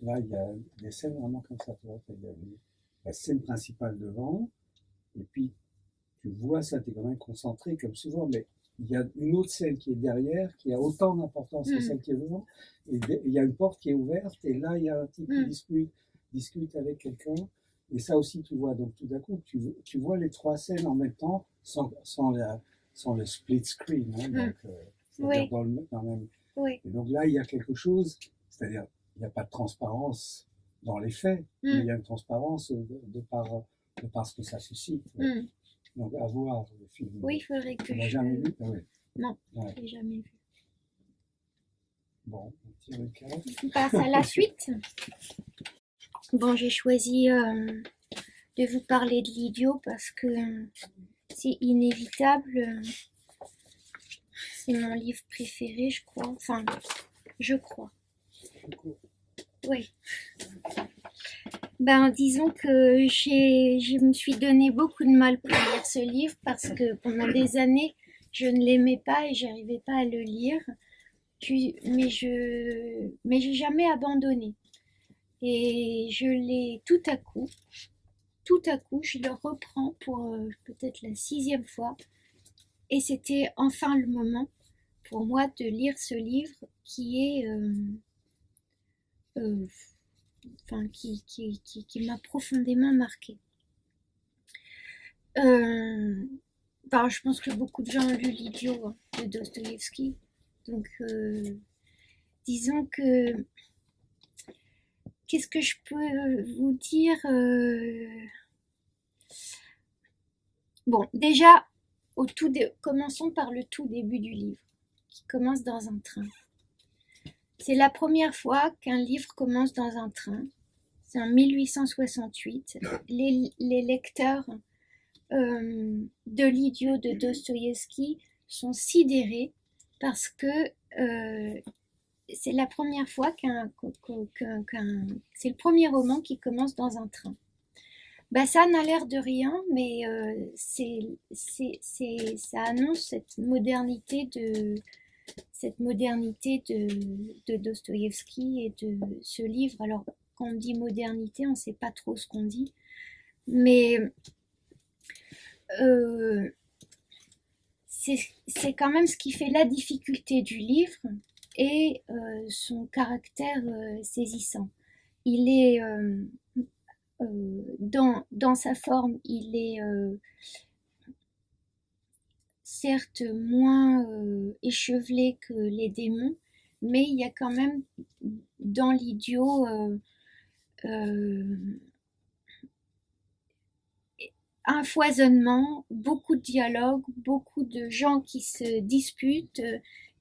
Là, il y a des scènes vraiment comme ça. Tu vois, il y a la scène principale devant, et puis tu vois ça, tu es quand même concentré comme souvent, mais il y a une autre scène qui est derrière, qui a autant d'importance que celle qui est devant. Et il y a une porte qui est ouverte, et là, il y a un type qui discute avec quelqu'un. Et ça aussi, tu vois. Donc, tout d'un coup, tu vois les trois scènes en même temps, sans le split screen. Hein, donc, c'est-à-dire dans le même. Oui. Et donc là, il y a quelque chose, c'est-à-dire, il n'y a pas de transparence dans les faits, mais il y a une transparence de par ce que ça suscite. Donc, à voir le film. Oui, il faudrait que tu l'as jamais vu? Oui. Non, je l'ai jamais vu. Bon, on tire le câble. On passe à la suite. Bon, j'ai choisi de vous parler de l'idiot parce que c'est inévitable. C'est mon livre préféré, je crois. Enfin, je crois. Oui. Disons que je me suis donné beaucoup de mal pour lire ce livre parce que pendant des années, je ne l'aimais pas et j'arrivais pas à le lire. Mais j'ai jamais abandonné. Et je l'ai tout à coup, je le reprends pour peut-être la 6e fois. Et c'était enfin le moment pour moi de lire ce livre qui est, qui m'a profondément marquée. Je pense que beaucoup de gens ont lu L'Idiot hein, de Dostoïevski. Donc, disons que... Qu'est-ce que je peux vous dire Bon, déjà, commençons par le tout début du livre, qui commence dans un train. C'est la première fois qu'un livre commence dans un train. C'est en 1868. Les lecteurs de L'Idiot de Dostoïevski sont sidérés parce que c'est la première fois c'est le premier roman qui commence dans un train. Ça n'a l'air de rien, mais ça annonce cette modernité de Dostoïevski et de ce livre. Alors, quand on dit modernité, on ne sait pas trop ce qu'on dit, mais c'est quand même ce qui fait la difficulté du livre et son caractère saisissant. Il est dans sa forme, il est certes moins échevelé que les démons, mais il y a quand même dans L'Idiot un foisonnement, beaucoup de dialogues, beaucoup de gens qui se disputent,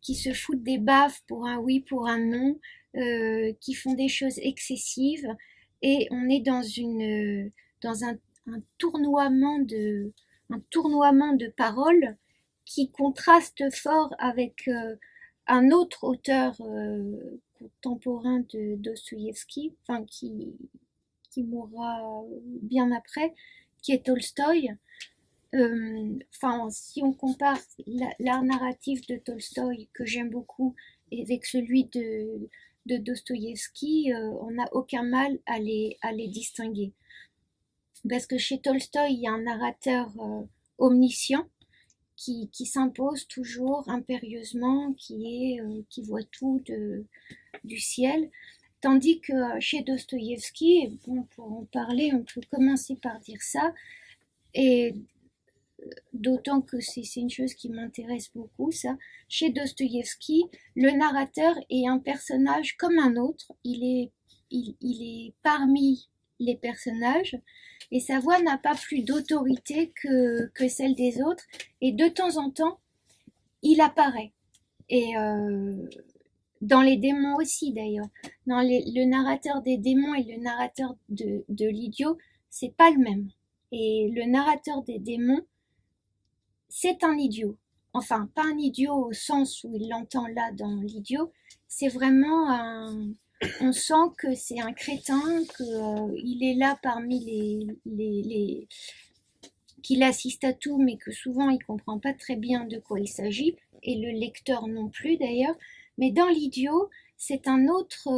qui se foutent des baffes pour un oui, pour un non, qui font des choses excessives, et on est dans un tournoiement de paroles qui contraste fort avec un autre auteur contemporain de Dostoïevski, enfin qui mourra bien après, qui est Tolstoï. Si on compare l'art narratif de Tolstoï, que j'aime beaucoup, avec celui de Dostoïevski, on n'a aucun mal à les distinguer. Parce que chez Tolstoï, il y a un narrateur omniscient qui s'impose toujours impérieusement, qui voit tout du ciel. Tandis que chez Dostoïevski, bon, pour en parler, on peut commencer par dire ça, et d'autant que c'est une chose qui m'intéresse beaucoup, ça. Chez Dostoïevski, le narrateur est un personnage comme un autre, il est parmi les personnages, et sa voix n'a pas plus d'autorité que celle des autres, et de temps en temps, il apparaît. Et dans les démons aussi d'ailleurs. Dans le narrateur des démons et le narrateur de L'Idiot, c'est pas le même. Et le narrateur des démons, c'est un idiot. Enfin, pas un idiot au sens où il l'entend là dans L'Idiot, c'est vraiment on sent que c'est un crétin, qu'il est là parmi qu'il assiste à tout, mais que souvent il comprend pas très bien de quoi il s'agit, et le lecteur non plus d'ailleurs. Mais dans L'Idiot, c'est un autre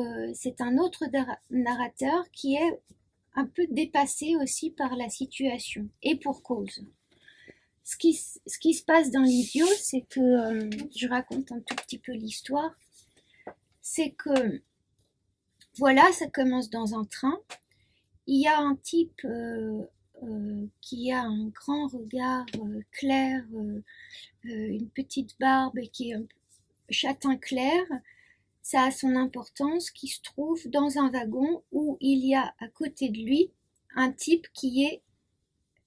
narrateur qui est un peu dépassé aussi par la situation, et pour cause. Ce qui se passe dans L'Idiot, c'est que, je raconte un tout petit peu l'histoire, c'est que, voilà, ça commence dans un train, il y a un type qui a un grand regard clair, une petite barbe et qui est un châtain clair. Ça a son importance, qui se trouve dans un wagon où il y a à côté de lui un type qui est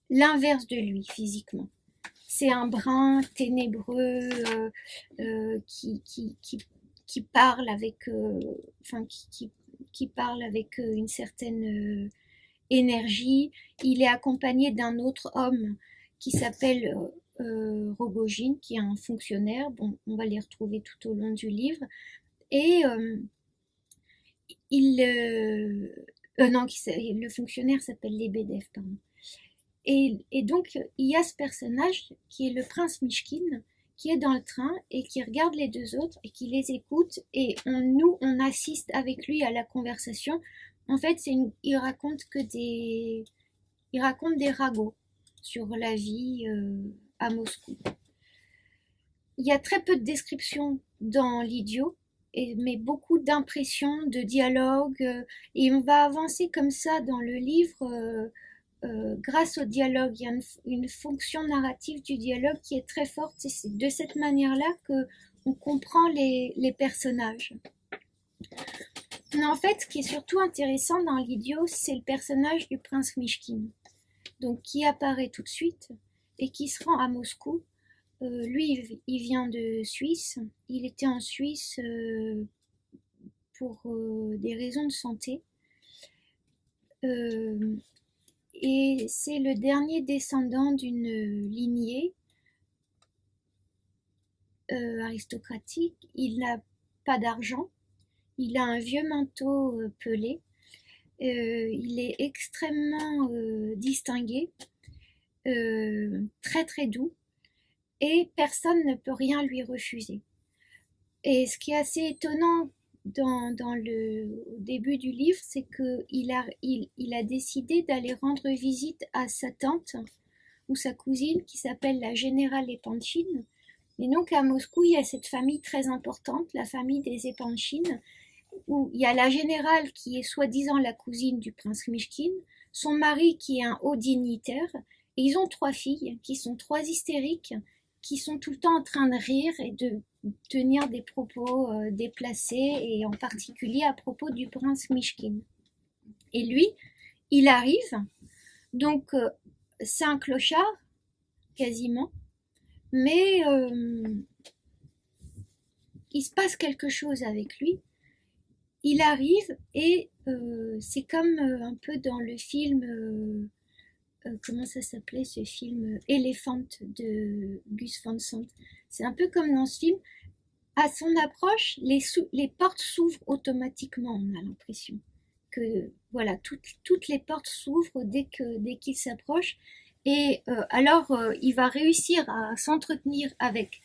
l'inverse de lui physiquement. C'est un brun ténébreux qui parle avec, qui parle avec une certaine énergie. Il est accompagné d'un autre homme qui s'appelle Rogojin, qui est un fonctionnaire. Bon, on va les retrouver tout au long du livre. Et le fonctionnaire s'appelle Lebedev, pardon. Et donc, il y a ce personnage qui est le prince Mishkin, qui est dans le train et qui regarde les deux autres et qui les écoute. Et on assiste avec lui à la conversation. En fait, il raconte des ragots sur la vie à Moscou. Il y a très peu de descriptions dans L'Idiot, mais beaucoup d'impressions, de dialogues, et on va avancer comme ça dans le livre grâce au dialogue, il y a une fonction narrative du dialogue qui est très forte. C'est de cette manière-là que on comprend les personnages. Mais en fait, ce qui est surtout intéressant dans l'idiot, c'est le personnage du prince Mishkin, donc qui apparaît tout de suite et qui se rend à Moscou. Lui, il vient de Suisse. Il était en Suisse pour des raisons de santé. Et c'est le dernier descendant d'une lignée aristocratique. Il n'a pas d'argent. Il a un vieux manteau pelé. Il est extrêmement distingué, très très doux, et personne ne peut rien lui refuser. Et ce qui est assez étonnant au début du livre, c'est qu'il a décidé d'aller rendre visite à sa tante ou sa cousine qui s'appelle la générale Epanchine. Et donc à Moscou, il y a cette famille très importante, la famille des Epanchines, où il y a la générale qui est soi-disant la cousine du prince Mishkin, son mari qui est un haut dignitaire, et ils ont 3 filles qui sont 3 hystériques, qui sont tout le temps en train de rire et de tenir des propos déplacés, et en particulier à propos du prince Mishkin. Et lui, il arrive, donc c'est un clochard, quasiment, mais il se passe quelque chose avec lui. Il arrive et c'est comme un peu dans le film, comment ça s'appelait ce film, Elephant de Gus Van Sant. C'est un peu comme dans ce film. À son approche, les portes s'ouvrent automatiquement, on a l'impression. Que voilà, toutes les portes s'ouvrent dès qu'il s'approche. Et alors, il va réussir à s'entretenir avec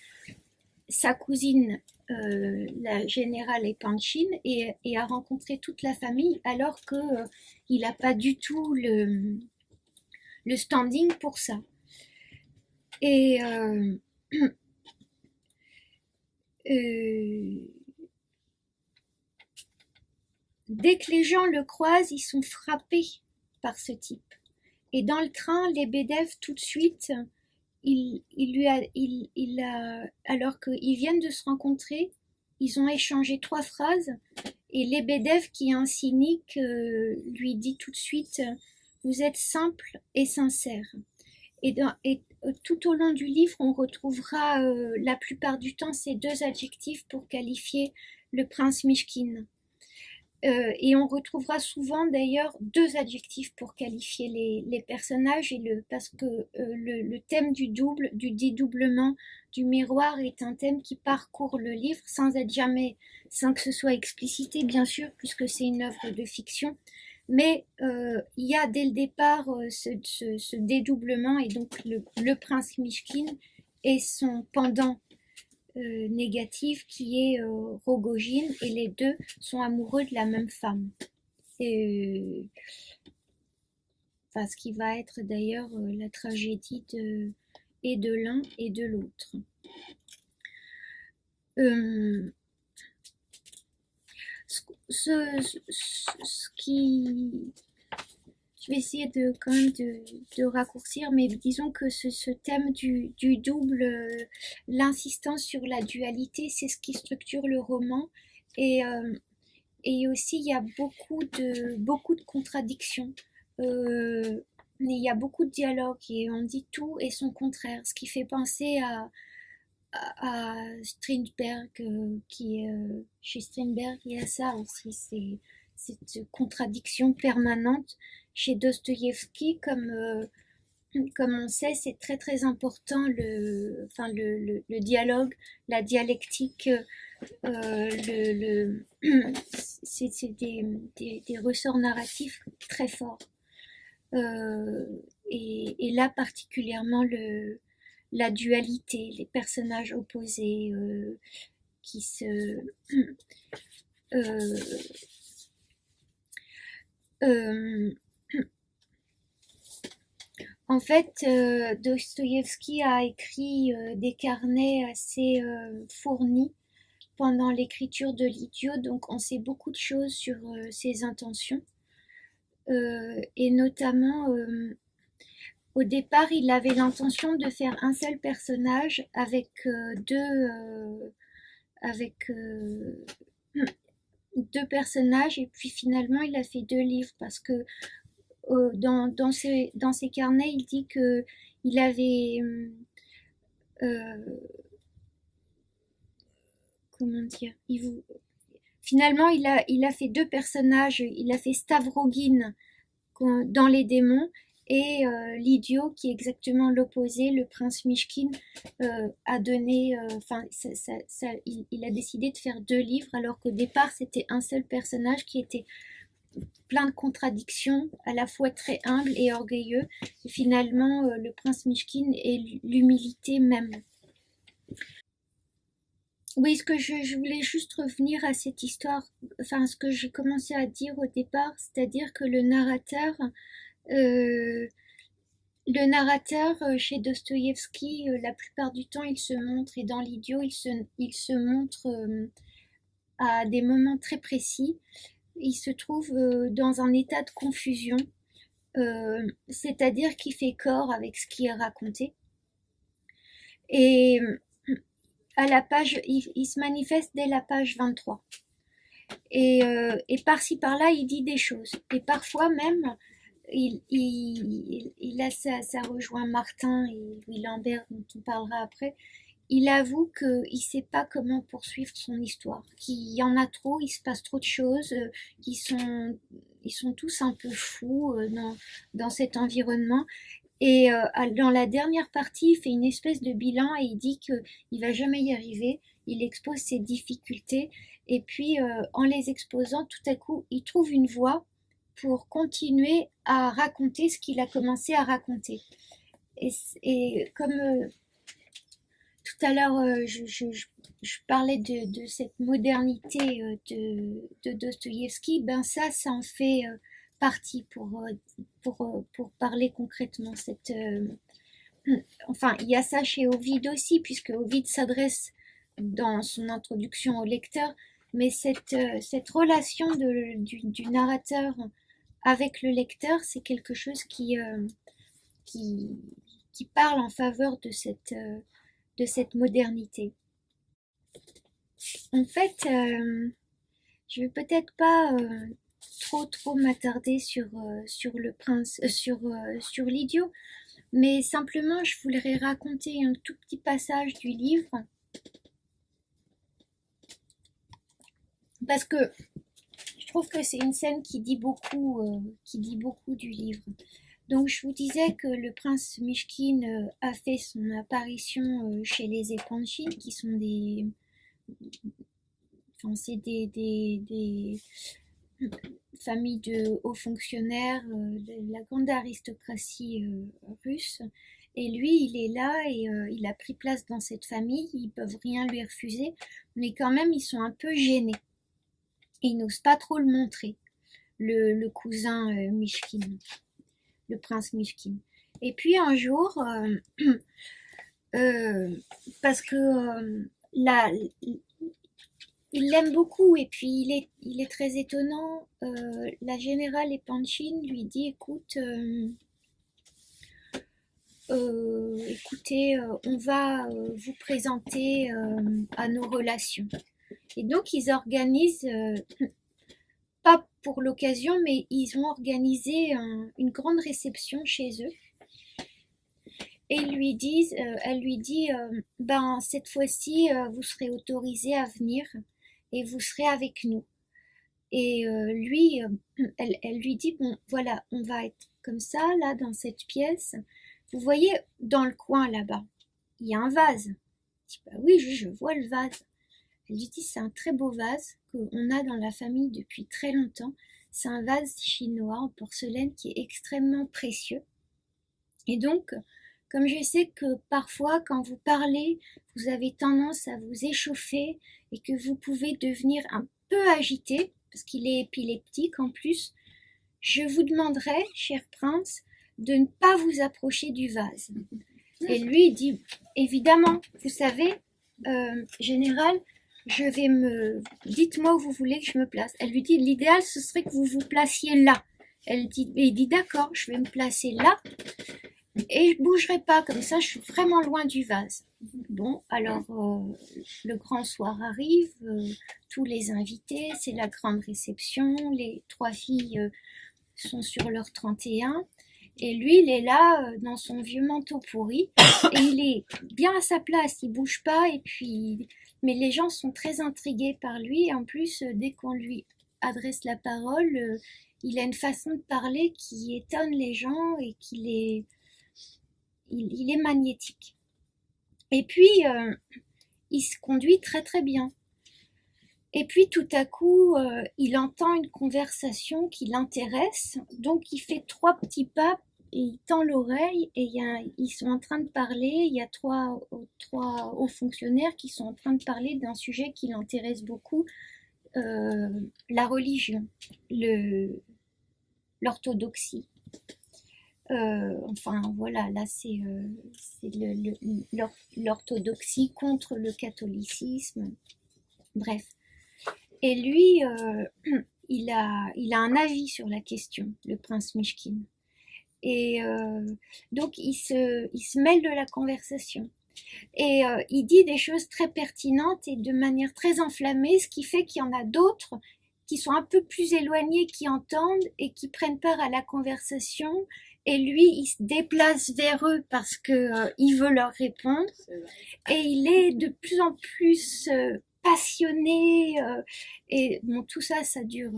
sa cousine, la générale Epanchine, et à rencontrer toute la famille, alors qu'il n'a pas du tout le standing pour ça. Et dès que les gens le croisent, ils sont frappés par ce type. Et dans le train, les Lebedev, tout de suite, alors qu'ils viennent de se rencontrer, ils ont échangé 3 phrases, et Lebedev, qui est un cynique, lui dit tout de suite « Vous êtes simple et sincère ». Et tout au long du livre, on retrouvera la plupart du temps ces 2 adjectifs pour qualifier le prince Mishkin. Et on retrouvera souvent d'ailleurs 2 adjectifs pour qualifier les personnages, parce que le thème du dédoublement, du miroir est un thème qui parcourt le livre sans que ce soit explicité bien sûr, puisque c'est une œuvre de fiction. Mais il y a dès le départ ce dédoublement, et donc le prince Mishkin et son pendant négatif qui est Rogojine, et les 2 sont amoureux de la même femme. Enfin, ce qui va être d'ailleurs la tragédie et de l'un et de l'autre. Je vais essayer quand même de raccourcir, mais disons que ce thème du double, l'insistance sur la dualité, c'est ce qui structure le roman, et aussi il y a beaucoup de contradictions. Il y a beaucoup de dialogues et on dit tout et son contraire, ce qui fait penser à Strindberg, chez Strindberg il y a ça aussi, c'est cette contradiction permanente. Chez Dostoïevski, comme on sait, c'est très très important le dialogue, la dialectique, c'est des ressorts narratifs très forts. Et là particulièrement la dualité, les personnages opposés qui se en fait, Dostoïevski a écrit des carnets assez fournis pendant l'écriture de l'idiot, donc on sait beaucoup de choses sur ses intentions. et notamment au départ il avait l'intention de faire un seul personnage avec deux personnages, et puis finalement il a fait 2 livres parce que dans ses carnets il dit que il avait comment dire, finalement il a fait 2 personnages, il a fait Stavrogin dans Les Démons et l'idiot qui est exactement l'opposé, le prince Mishkin, a donné, il a décidé de faire 2 livres alors qu'au départ c'était un seul personnage qui était plein de contradictions, à la fois très humble et orgueilleux, et finalement le prince Mishkin est l'humilité même. Oui, ce que je voulais juste revenir à cette histoire, enfin ce que j'ai commencé à dire au départ, c'est-à-dire que le narrateur chez Dostoïevski, la plupart du temps il se montre, et dans l'idiot il se montre à des moments très précis. Il se trouve dans un état de confusion, c'est-à-dire qu'il fait corps avec ce qui est raconté. Et à la page, il se manifeste dès la page 23. Et par-ci par-là, il dit des choses. Et parfois même, ça rejoint Martin et Louis Lambert, dont on parlera après. Il avoue qu'il ne sait pas comment poursuivre son histoire, qu'il y en a trop, il se passe trop de choses, ils sont tous un peu fous dans cet environnement. Et dans la dernière partie, il fait une espèce de bilan et il dit qu'il ne va jamais y arriver. Il expose ses difficultés et puis en les exposant, tout à coup, il trouve une voie pour continuer à raconter ce qu'il a commencé à raconter. Et comme tout à l'heure, je parlais de cette modernité de Dostoïevski, ben ça en fait partie pour parler concrètement. Enfin, il y a ça chez Ovide aussi, puisque Ovide s'adresse dans son introduction au lecteur, mais cette relation du narrateur avec le lecteur, c'est quelque chose qui parle en faveur de cette modernité. En fait, je vais peut-être pas trop m'attarder sur le prince, sur l'idiot, mais simplement je voudrais raconter un tout petit passage du livre, parce que je trouve que c'est une scène qui dit beaucoup du livre. Donc je vous disais que le prince Mishkin a fait son apparition chez les Epanchines, qui sont des familles de hauts fonctionnaires de la grande aristocratie russe. Et lui, il est là et il a pris place dans cette famille. Ils peuvent rien lui refuser, mais quand même, ils sont un peu gênés. Et ils n'osent pas trop le montrer, le cousin Mishkin, le prince Mishkin. Et puis un jour, parce que il l'aime beaucoup, et puis il est très étonnant, la générale Epanchine lui dit, écoutez, on va vous présenter à nos relations. Et donc ils organisent, pas pour l'occasion, mais ils ont organisé une grande réception chez eux. Et elle lui dit, ben cette fois-ci, vous serez autorisé à venir et vous serez avec nous. Et lui, elle lui dit, bon voilà, on va être comme ça, là, dans cette pièce. Vous voyez, dans le coin là-bas, il y a un vase. Je dis, bah oui, je vois le vase. Elle lui dit, c'est un très beau vase qu'on a dans la famille depuis très longtemps. C'est un vase chinois en porcelaine qui est extrêmement précieux. Et donc, comme je sais que parfois, quand vous parlez, vous avez tendance à vous échauffer et que vous pouvez devenir un peu agité, parce qu'il est épileptique en plus, je vous demanderai, cher prince, de ne pas vous approcher du vase. Et lui, il dit, évidemment, vous savez, général, dites-moi où vous voulez que je me place. Elle lui dit, l'idéal, ce serait que vous vous placiez là. il dit d'accord, je vais me placer là et je bougerai pas, comme ça je suis vraiment loin du vase. Bon, alors le grand soir arrive, tous les invités, c'est la grande réception, les 3 filles sont sur leur 31 et lui il est là dans son vieux manteau pourri et il est bien à sa place, il bouge pas et puis mais les gens sont très intrigués par lui et en plus dès qu'on lui adresse la parole, il a une façon de parler qui étonne les gens et il est magnétique. Et puis il se conduit très très bien. Et puis tout à coup, il entend une conversation qui l'intéresse, donc il fait 3 petits pas et il tend l'oreille et ils sont en train de parler, il y a trois hauts fonctionnaires qui sont en train de parler d'un sujet qui l'intéresse beaucoup, la religion, l'orthodoxie. Enfin voilà, là c'est l'orthodoxie contre le catholicisme, bref. Et lui, il a un avis sur la question, le prince Mishkin. Et donc il se mêle de la conversation. Et il dit des choses très pertinentes et de manière très enflammée, ce qui fait qu'il y en a d'autres qui sont un peu plus éloignés, qui entendent et qui prennent part à la conversation. Et lui, il se déplace vers eux parce que il veut leur répondre. Et il est de plus en plus passionné. Et bon, tout ça, ça dure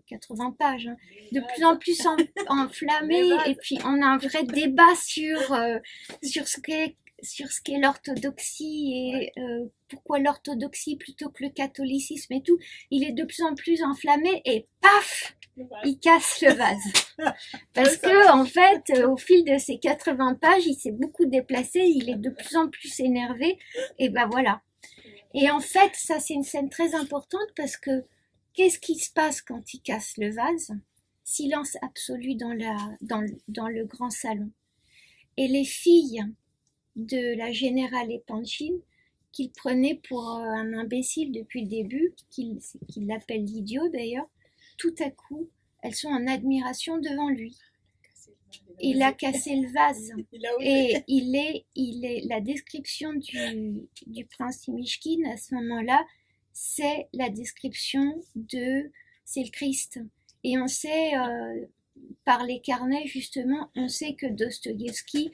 80 pages. Hein, de plus en plus enflammé. Et puis, on a un vrai débat sur ce qu'est l'orthodoxie et pourquoi l'orthodoxie plutôt que le catholicisme et tout. Il est de plus en plus enflammé et paf, il casse le vase. Parce que, en fait, au fil de ces 80 pages, il s'est beaucoup déplacé, il est de plus en plus énervé, et ben voilà. Et en fait, ça c'est une scène très importante parce que qu'est-ce qui se passe quand il casse le vase? Silence absolu dans le grand salon. Et les filles de la générale Epanchin, qu'il prenait pour un imbécile depuis le début, qu'il l'appelle l'idiot d'ailleurs, tout à coup, elles sont en admiration devant lui. Il a cassé le vase. Et il est la description du prince Mishkin à ce moment-là, c'est la description c'est le Christ. Et on sait, par les carnets justement, on sait que Dostoïevski,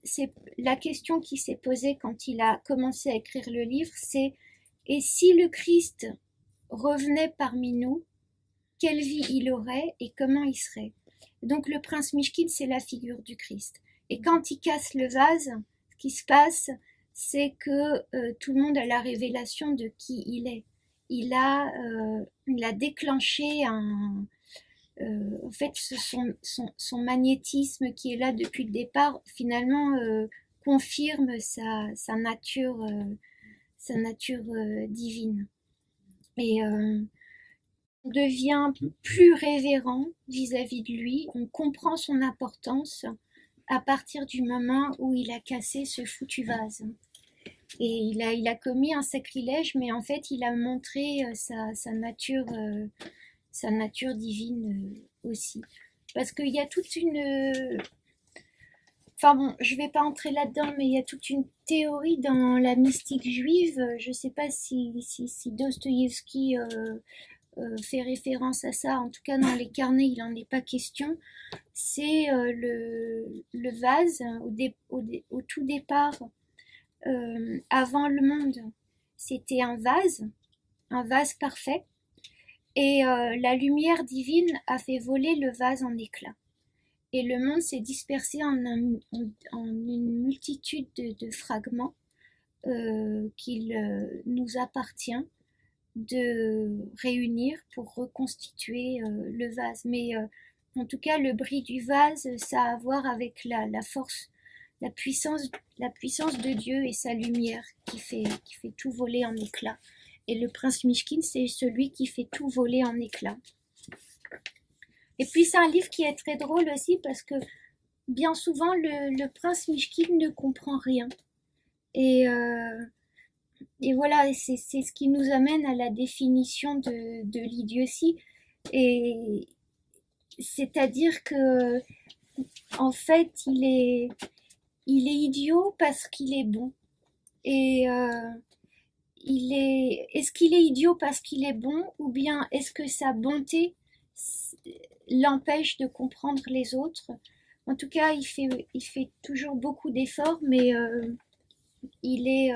c'est la question qui s'est posée quand il a commencé à écrire le livre, c'est et si le Christ revenait parmi nous, quelle vie il aurait et comment il serait. Donc le prince Mishkin, c'est la figure du Christ. Et quand il casse le vase, ce qui se passe, c'est que tout le monde a la révélation de qui il est. Il a déclenché en fait, son magnétisme qui est là depuis le départ, finalement, confirme sa nature divine. Et on devient plus révérent vis-à-vis de lui, on comprend son importance à partir du moment où il a cassé ce foutu vase. Et il a commis un sacrilège, mais en fait il a montré sa nature divine aussi. Parce qu'il y a toute une... Enfin bon, je vais pas entrer là-dedans, mais il y a toute une théorie dans la mystique juive. Je sais pas si Dostoïevski fait référence à ça, en tout cas dans les carnets il n'en est pas question. C'est le vase au tout départ, avant le monde, c'était un vase parfait, et la lumière divine a fait voler le vase en éclats. Et le monde s'est dispersé en une multitude de fragments qu'il nous appartient de réunir pour reconstituer le vase. Mais en tout cas, le bris du vase, ça a à voir avec la force, la puissance de Dieu et sa lumière qui fait tout voler en éclats. Et le prince Mishkin, c'est celui qui fait tout voler en éclats. Et puis c'est un livre qui est très drôle aussi parce que bien souvent le prince Mishkin ne comprend rien. Et voilà, c'est ce qui nous amène à la définition de l'idiotie. Et c'est-à-dire que en fait, il est idiot parce qu'il est bon. Et est-ce qu'il est idiot parce qu'il est bon, ou bien est-ce que sa bonté l'empêche de comprendre les autres? En tout cas, il fait toujours beaucoup d'efforts, mais il est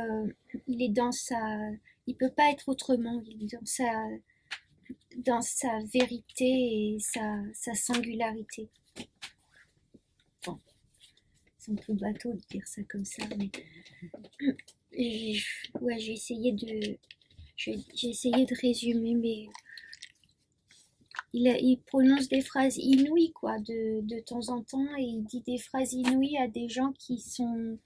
dans il peut pas être autrement. Il est dans sa vérité et sa singularité. Bon, c'est un peu bateau de dire ça comme ça, mais ouais, j'ai essayé de résumer, mais il prononce des phrases inouïes, quoi, de temps en temps, et il dit des phrases inouïes à des gens qui sont,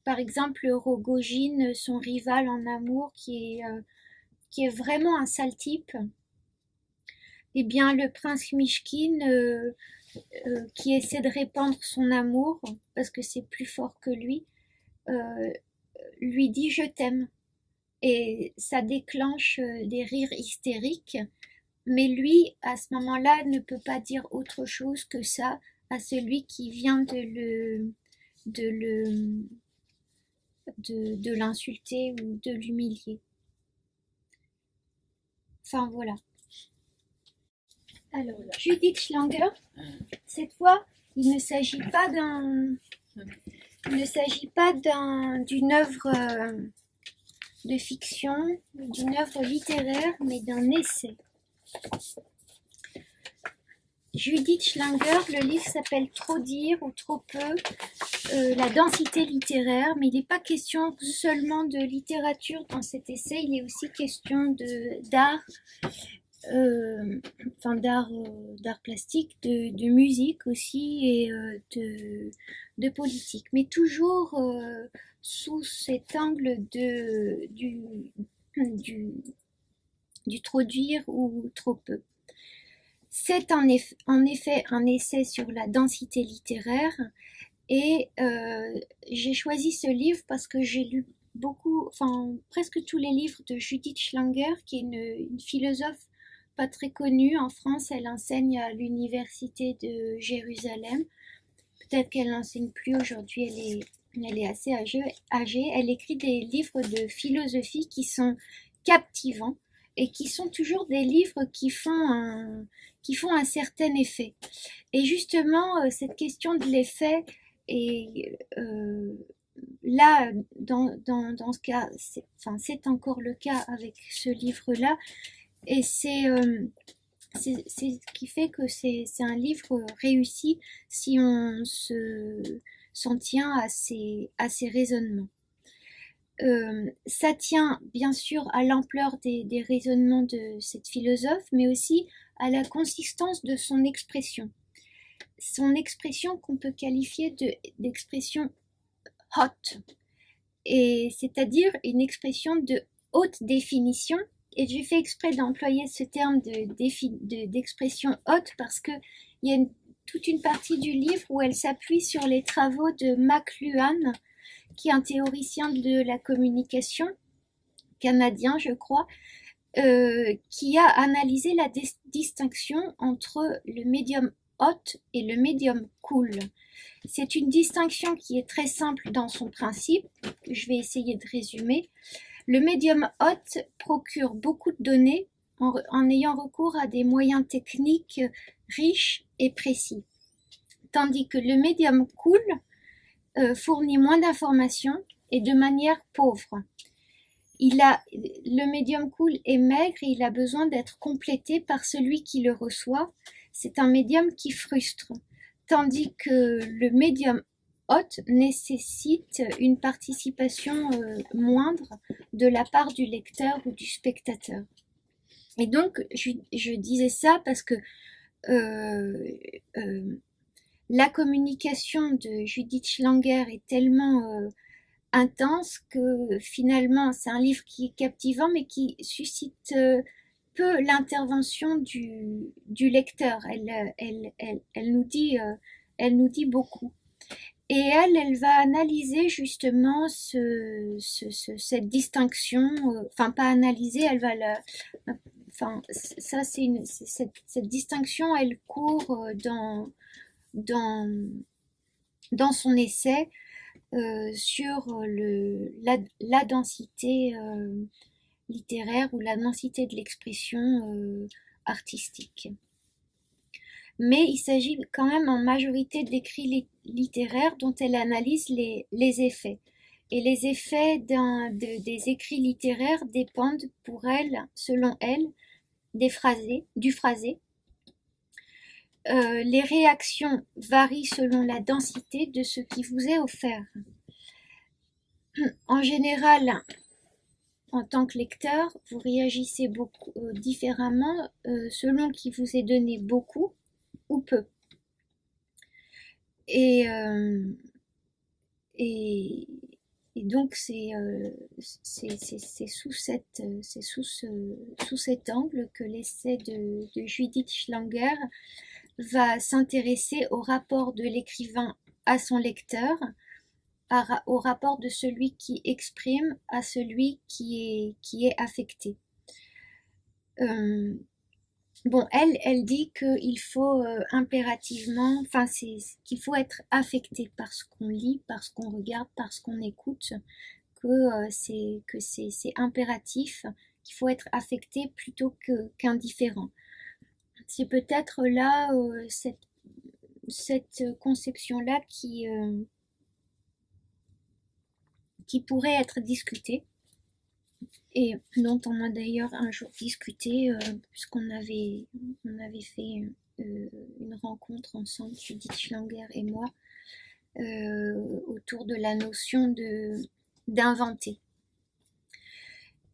par exemple, Rogojin, son rival en amour, qui est vraiment un sale type. Eh bien, le prince Mishkin, qui essaie de répandre son amour, parce que c'est plus fort que lui dit je t'aime. Et ça déclenche des rires hystériques, mais lui, à ce moment-là, ne peut pas dire autre chose que ça à celui qui vient de l'insulter ou de l'humilier. Enfin voilà. Alors, Judith Schlanger, cette fois, il ne s'agit pas d'une œuvre de fiction, d'une œuvre littéraire, mais d'un essai. Judith Schlanger, le livre s'appelle Trop dire ou trop peu, la densité littéraire, mais il n'est pas question seulement de littérature dans cet essai, il est aussi question d'art, d'art plastique, de musique aussi et de politique, mais toujours sous cet angle du trop dire ou trop peu. C'est en effet un essai sur la densité littéraire et j'ai choisi ce livre parce que j'ai lu presque tous les livres de Judith Schlanger, qui est une philosophe pas très connue en France. Elle enseigne à l'université de Jérusalem. Peut-être qu'elle n'enseigne plus aujourd'hui, elle est assez âgée. Elle écrit des livres de philosophie qui sont captivants et qui sont toujours des livres qui font un certain effet. Et justement, cette question de l'effet, et là, dans ce cas, c'est encore le cas avec ce livre-là, et c'est ce qui fait que c'est un livre réussi si on s'en tient à ses raisonnements. Ça tient bien sûr à l'ampleur des raisonnements de cette philosophe, mais aussi à la consistance de son expression. Son expression qu'on peut qualifier d'expression hot, et c'est-à-dire une expression de haute définition. Et j'ai fait exprès d'employer ce terme d'expression haute parce qu'il y a toute une partie du livre où elle s'appuie sur les travaux de McLuhan, qui est un théoricien de la communication canadien, je crois, qui a analysé la distinction entre le médium hot et le médium cool. C'est une distinction qui est très simple dans son principe, que je vais essayer de résumer. Le médium hot procure beaucoup de données en ayant recours à des moyens techniques riches et précis, tandis que le médium cool fournit moins d'informations et de manière pauvre. Le médium cool est maigre et il a besoin d'être complété par celui qui le reçoit. C'est un médium qui frustre, tandis que le médium hot nécessite une participation moindre de la part du lecteur ou du spectateur. Et donc, je disais ça parce que la communication de Judith Schlanger est tellement intense que finalement c'est un livre qui est captivant mais qui suscite peu l'intervention du lecteur. Elle nous dit beaucoup. Et elle va analyser justement cette distinction, enfin pas analyser, elle va enfin, ça, cette distinction, elle court dans son essai sur la densité littéraire ou la densité de l'expression artistique. Mais il s'agit quand même en majorité d'écrits littéraires dont elle analyse les effets. Et les effets des écrits littéraires dépendent pour elle, selon elle, du phrasé. Les réactions varient selon la densité de ce qui vous est offert. En général, en tant que lecteur, vous réagissez beaucoup différemment selon qu'il vous est donné beaucoup ou peu. Et donc c'est sous cet angle que l'essai de Judith Schlanger va s'intéresser au rapport de l'écrivain à son lecteur, au rapport de celui qui exprime à celui qui est affecté. Bon, elle dit qu'il faut impérativement, enfin, qu'il faut être affecté par ce qu'on lit, par ce qu'on regarde, par ce qu'on écoute, que c'est impératif, qu'il faut être affecté plutôt qu'indifférent. C'est peut-être là cette conception-là qui pourrait être discutée, et dont on a d'ailleurs un jour discuté, puisqu'on avait fait une rencontre ensemble, Judith Schlanger et moi, autour de la notion d'inventer.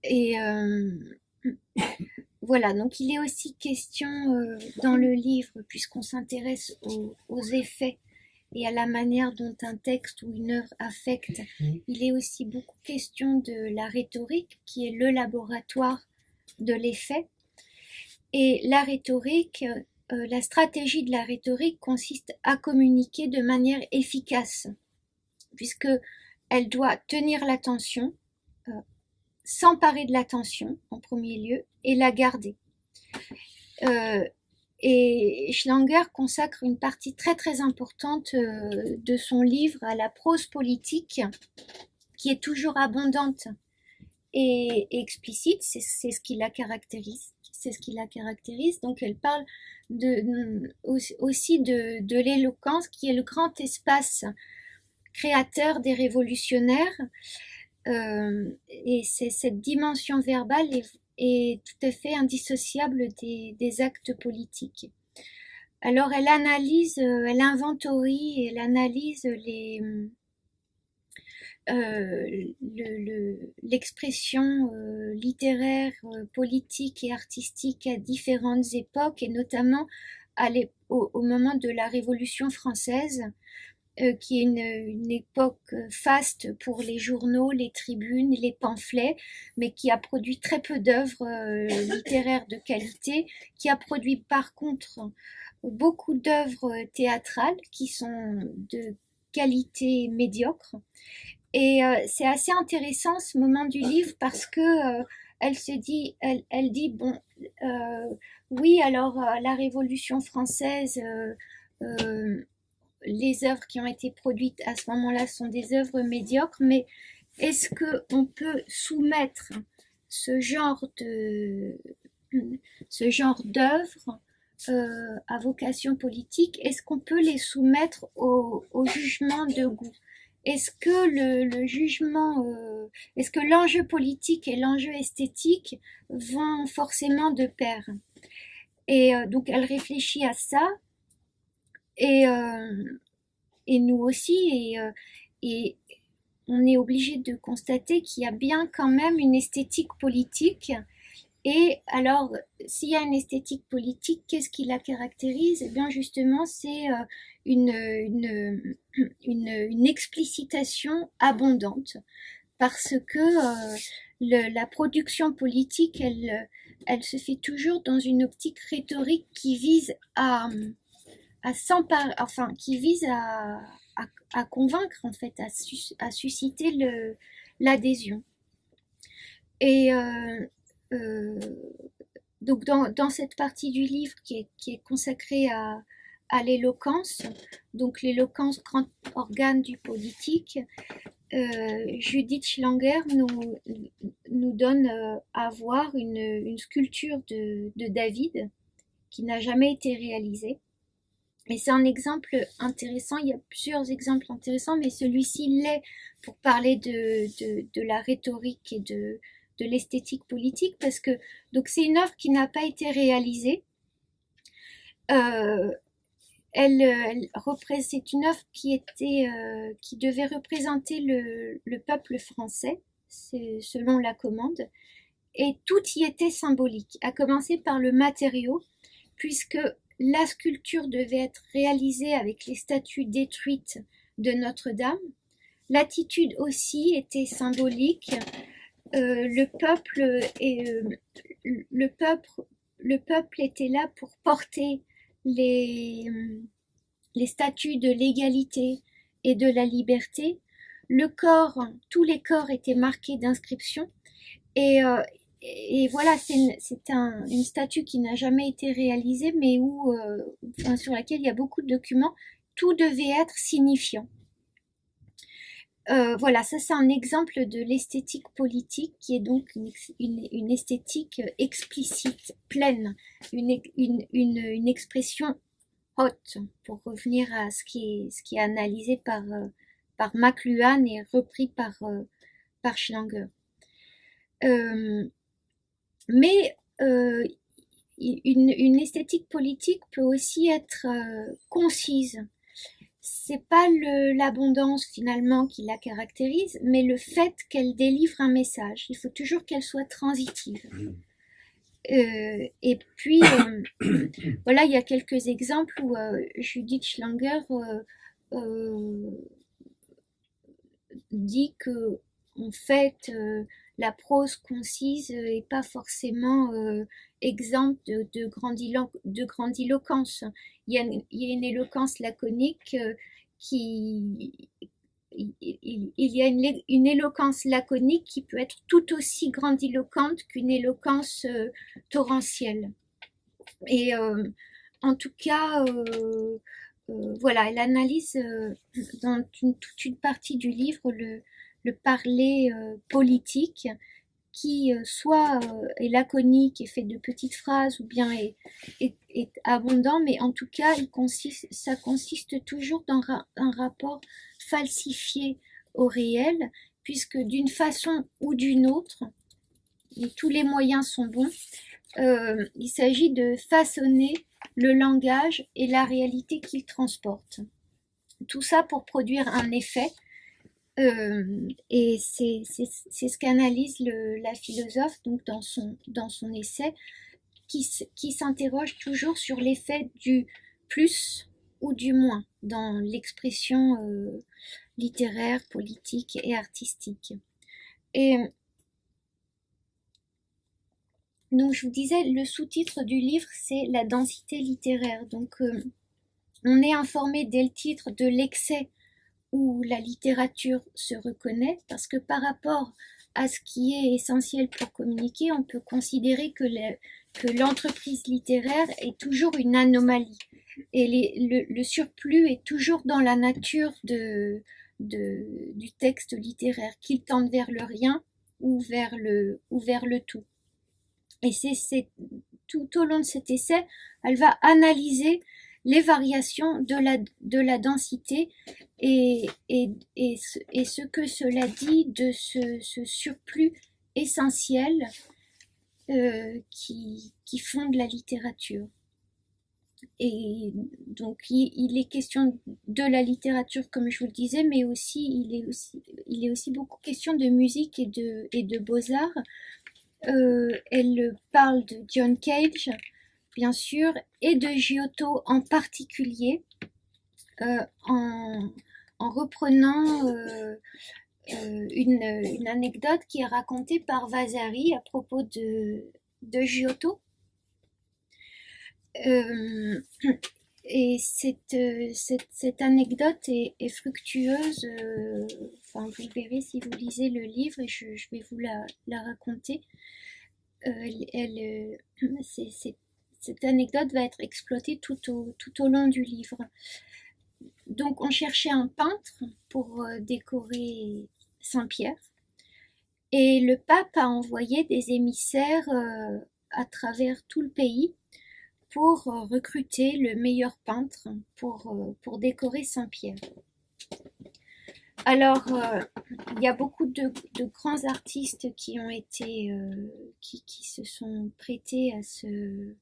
Et voilà, donc il est aussi question dans le livre, puisqu'on s'intéresse aux effets et à la manière dont un texte ou une œuvre affecte, il est aussi beaucoup question de la rhétorique, qui est le laboratoire de l'effet. Et la rhétorique, la stratégie de la rhétorique consiste à communiquer de manière efficace, puisque elle doit tenir l'attention, s'emparer de l'attention en premier lieu et la garder. Et Schlanger consacre une partie très très importante de son livre à la prose politique, qui est toujours abondante et explicite, c'est ce qui la caractérise. Donc elle parle aussi de l'éloquence, qui est le grand espace créateur des révolutionnaires, et cette dimension verbale est tout à fait indissociable des actes politiques. Alors elle analyse, elle inventorie, elle analyse l'expression littéraire, politique et artistique à différentes époques, et notamment au moment de la Révolution française, qui est une époque faste pour les journaux, les tribunes, les pamphlets, mais qui a produit très peu d'œuvres littéraires de qualité, qui a produit par contre beaucoup d'œuvres théâtrales qui sont de qualité médiocre. Et c'est assez intéressant ce moment du livre, parce que elle dit bon, oui, alors la Révolution française, les œuvres qui ont été produites à ce moment-là sont des œuvres médiocres, mais est-ce qu'on peut soumettre ce genre d'œuvres à vocation politique? Est-ce qu'on peut les soumettre au jugement de goût? Est-ce que le jugement, est-ce que l'enjeu politique et l'enjeu esthétique vont forcément de pair? Et donc elle réfléchit à ça. Et nous aussi, et on est obligé de constater qu'il y a bien quand même une esthétique politique. Et alors, s'il y a une esthétique politique, qu'est-ce qui la caractérise? Eh bien, justement, c'est une explicitation abondante, parce que la production politique, elle se fait toujours dans une optique rhétorique qui vise qui vise à convaincre, en fait, à susciter l'adhésion. Et donc dans cette partie du livre qui est consacrée à l'éloquence, donc l'éloquence, grand organe du politique, Judith Schlanger nous donne à voir une sculpture de David qui n'a jamais été réalisée. Et c'est un exemple intéressant, il y a plusieurs exemples intéressants, mais celui-ci l'est pour parler de la rhétorique et de l'esthétique politique, parce que donc c'est une œuvre qui n'a pas été réalisée. C'est une œuvre qui devait représenter le peuple français, selon la commande, et tout y était symbolique, à commencer par le matériau, puisque la sculpture devait être réalisée avec les statues détruites de Notre-Dame. L'attitude aussi était symbolique. Le peuple était là pour porter les statues de l'égalité et de la liberté. Tous les corps étaient marqués d'inscriptions. Et voilà, c'est une statue qui n'a jamais été réalisée, mais sur laquelle il y a beaucoup de documents. Tout devait être signifiant. Voilà, ça c'est un exemple de l'esthétique politique qui est donc une esthétique explicite, pleine, une expression haute, pour revenir à ce qui est analysé par McLuhan et repris par Schlanger. Mais une esthétique politique peut aussi être concise. C'est pas l'abondance finalement qui la caractérise, mais le fait qu'elle délivre un message. Il faut toujours qu'elle soit transitive. Et puis, voilà, il y a quelques exemples où Judith Schlanger dit que, en fait, la prose concise n'est pas forcément exempte de grandiloquence. Il y a une éloquence laconique il y a une éloquence laconique qui peut être tout aussi grandiloquente qu'une éloquence torrentielle. Et en tout cas, voilà, elle analyse dans toute une partie du livre le parler politique qui soit est laconique et fait de petites phrases ou bien est abondant, mais en tout cas ça consiste toujours dans un rapport falsifié au réel, puisque d'une façon ou d'une autre, et tous les moyens sont bons, il s'agit de façonner le langage et la réalité qu'il transporte. Tout ça pour produire un effet. Et c'est ce qu'analyse la philosophe donc dans son essai, qui s'interroge toujours sur l'effet du plus ou du moins dans l'expression littéraire, politique et artistique. Et donc je vous disais, le sous-titre du livre c'est la densité littéraire. Donc on est informé dès le titre de l'excès où la littérature se reconnaît, parce que par rapport à ce qui est essentiel pour communiquer, on peut considérer que l'entreprise littéraire est toujours une anomalie. Et le surplus est toujours dans la nature du texte littéraire, qu'il tende vers le rien ou vers le tout. Et c'est tout au long de cet essai, elle va analyser les variations de la densité et ce que cela dit de ce surplus essentiel qui fonde la littérature. Et donc il est question de la littérature comme je vous le disais, mais aussi il est aussi beaucoup question de musique et de beaux-arts. Elle parle de John Cage, bien sûr, et de Giotto en particulier, en reprenant une anecdote qui est racontée par Vasari à propos de Giotto. Et cette anecdote est fructueuse, enfin vous verrez si vous lisez le livre, et je vais vous la raconter. cette anecdote va être exploitée tout au long du livre. Donc on cherchait un peintre pour décorer Saint-Pierre et le pape a envoyé des émissaires à travers tout le pays pour recruter le meilleur peintre pour décorer Saint-Pierre. Alors, il y a beaucoup de grands artistes qui ont été, qui se sont prêtés à ce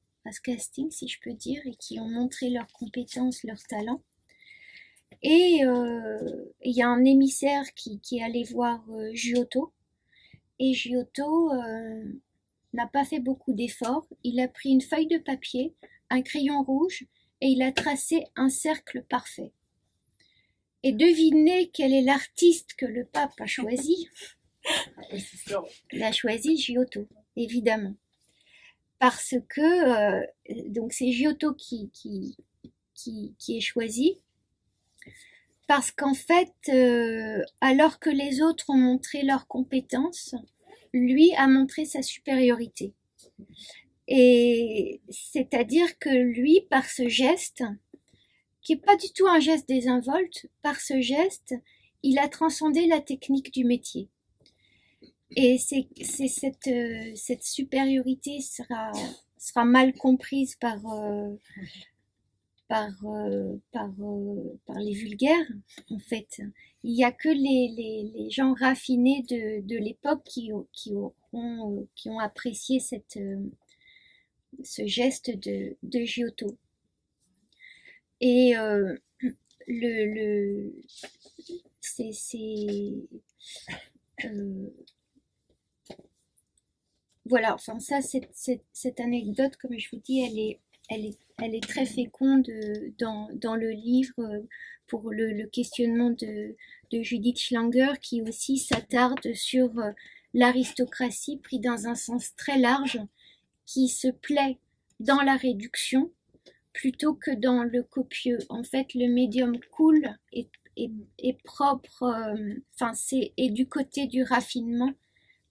casting, si je peux dire, et qui ont montré leurs compétences, leurs talents. Et il y a un émissaire qui est allé voir Giotto, et Giotto n'a pas fait beaucoup d'efforts. Il a pris une feuille de papier, un crayon rouge, et il a tracé un cercle parfait. Et devinez quel est l'artiste que le pape a choisi. Il a choisi Giotto, évidemment. Parce que, donc c'est Giotto qui est choisi. Parce qu'en fait, alors que les autres ont montré leurs compétences, lui a montré sa supériorité. Et c'est-à-dire que lui, par ce geste, qui n'est pas du tout un geste désinvolte, par ce geste, il a transcendé la technique du métier. Et cette supériorité sera mal comprise par les vulgaires, en fait. Il n'y a que les gens raffinés de l'époque qui ont apprécié ce geste de Giotto. Et voilà, enfin ça, cette anecdote, comme je vous dis, elle est très féconde dans le livre pour le questionnement de Judith Schlanger, qui aussi s'attarde sur l'aristocratie pris dans un sens très large, qui se plaît dans la réduction plutôt que dans le copieux. En fait, le médium cool est propre, est du côté du raffinement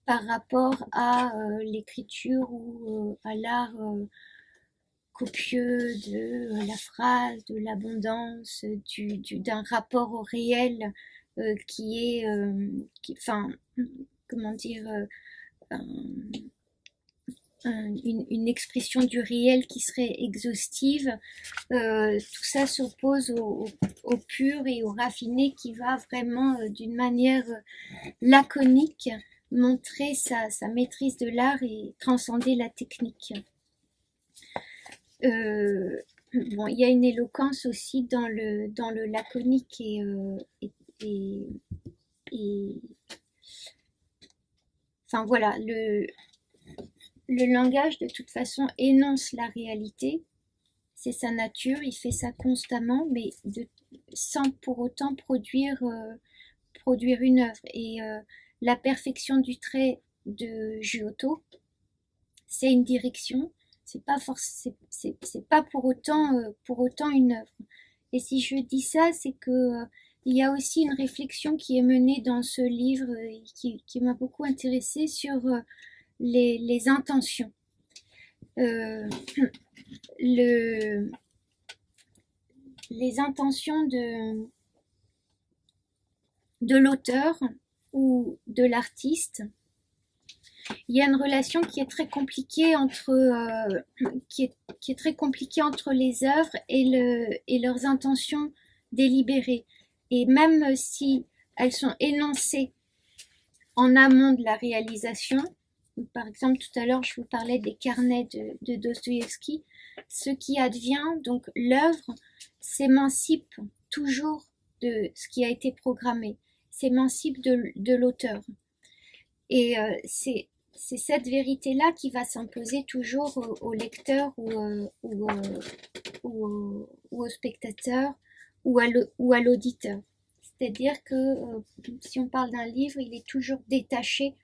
par rapport à l'écriture ou à l'art copieux de la phrase, de l'abondance, d'un rapport au réel qui est, comment dire, une expression du réel qui serait exhaustive. Tout ça s'oppose au pur et au raffiné qui va vraiment d'une manière laconique montrer sa maîtrise de l'art et transcender la technique. Bon, il y a une éloquence aussi dans le laconique et enfin voilà, le langage de toute façon énonce la réalité, c'est sa nature, il fait ça constamment, mais sans pour autant produire une œuvre. Et la perfection du trait de Giotto, c'est une direction, c'est pas pour autant une œuvre. Et si je dis ça, c'est que il y a aussi une réflexion qui est menée dans ce livre qui m'a beaucoup intéressée sur les intentions. Les intentions de l'auteur ou de l'artiste. Il y a une relation qui est très compliquée entre qui est très compliquée entre les œuvres et leurs intentions délibérées. Et même si elles sont énoncées en amont de la réalisation, par exemple tout à l'heure je vous parlais des carnets de Dostoïevski, ce qui advient, donc l'œuvre s'émancipe toujours de ce qui a été programmé, s'émancipe de l'auteur. Et c'est cette vérité-là qui va s'imposer toujours au lecteur ou au spectateur ou à l'auditeur. C'est-à-dire que si on parle d'un livre, il est toujours détaché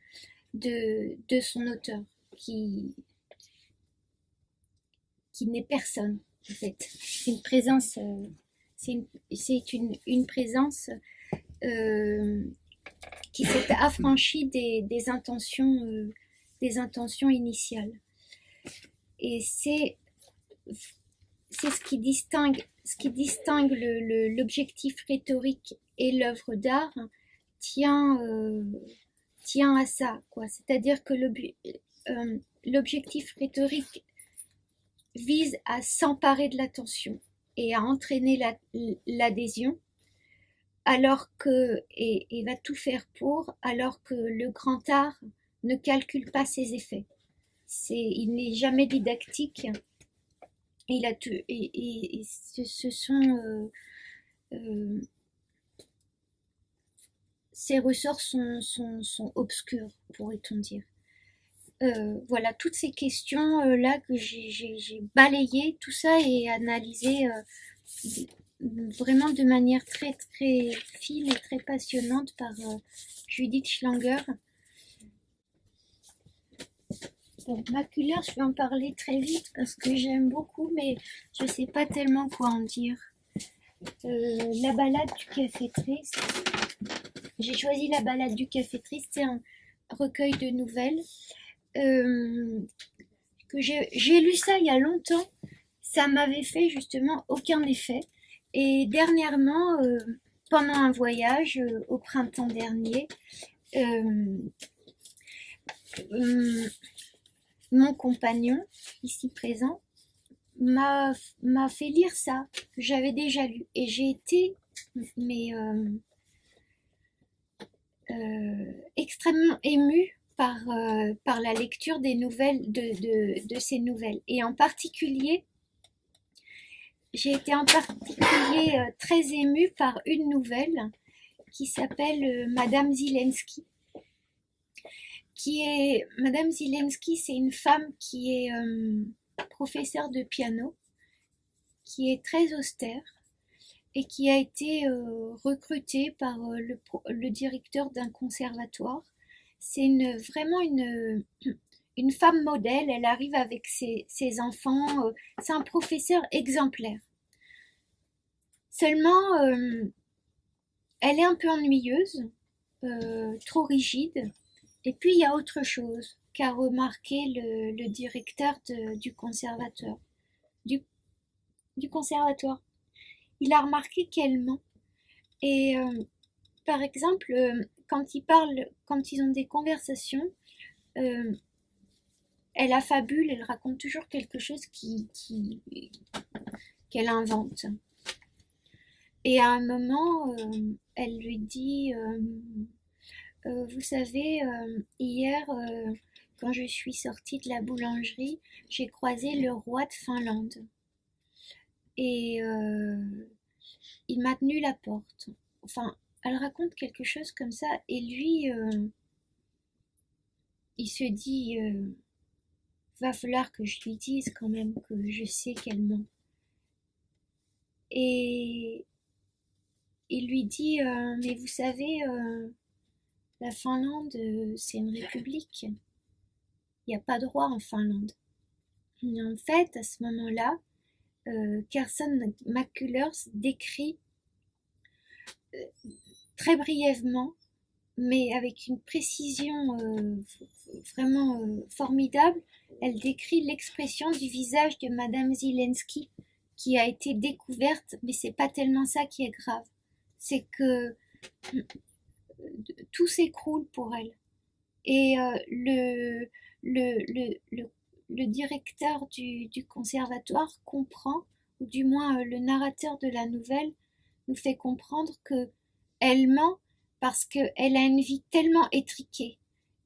de son auteur, qui n'est personne, en fait. C'est une présence, c'est une présence qui s'est affranchie des intentions des intentions initiales. Et c'est ce qui distingue l'objectif rhétorique et l'œuvre d'art tient à ça, quoi. C'est-à-dire que l'objectif rhétorique vise à s'emparer de l'attention et à entraîner l'adhésion, alors que, et va tout faire pour, alors que le grand art ne calcule pas ses effets. Il n'est jamais didactique. Ces ressorts sont obscurs, pourrait-on dire. Voilà, toutes ces questions-là que j'ai balayées, tout ça est analysé vraiment de manière très très fine et très passionnante par Judith Schlanger. Bon, Macular, je vais en parler très vite parce que j'aime beaucoup, mais je ne sais pas tellement quoi en dire. La balade du café triste. J'ai choisi la balade du café triste, c'est un recueil de nouvelles. Que j'ai lu ça il y a longtemps, ça m'avait fait justement aucun effet. Et dernièrement, pendant un voyage au printemps dernier, mon compagnon, ici présent, m'a fait lire ça, que j'avais déjà lu. Et j'ai été extrêmement émue par la lecture des nouvelles, de ces nouvelles. Et en particulier, j'ai été très émue par une nouvelle qui s'appelle Madame Zelensky. Madame Zelensky, c'est une femme qui est professeure de piano, qui est très austère et qui a été recrutée par le directeur d'un conservatoire. C'est vraiment une femme modèle, elle arrive avec ses enfants, c'est un professeur exemplaire. Seulement, elle est un peu ennuyeuse, trop rigide, et puis il y a autre chose qu'a remarqué le directeur du conservatoire. Du conservatoire. Il a remarqué qu'elle ment. Et par exemple, quand ils ont des conversations, elle affabule, elle raconte toujours quelque chose qu'elle invente. Et à un moment, elle lui dit vous savez, hier, quand je suis sortie de la boulangerie, j'ai croisé le roi de Finlande. Et il m'a tenu la porte. Enfin, elle raconte quelque chose comme ça, et lui, il se dit va falloir que je lui dise quand même que je sais qu'elle ment. Et il lui dit mais vous savez, la Finlande, c'est une république. Il n'y a pas de roi en Finlande. Et en fait, à ce moment-là, Carson McCullers décrit très brièvement, mais avec une précision vraiment formidable, elle décrit l'expression du visage de Madame Zelensky qui a été découverte, mais c'est pas tellement ça qui est grave. C'est que tout s'écroule pour elle. Et le directeur du conservatoire comprend, ou du moins le narrateur de la nouvelle nous fait comprendre que elle ment parce qu'elle a une vie tellement étriquée.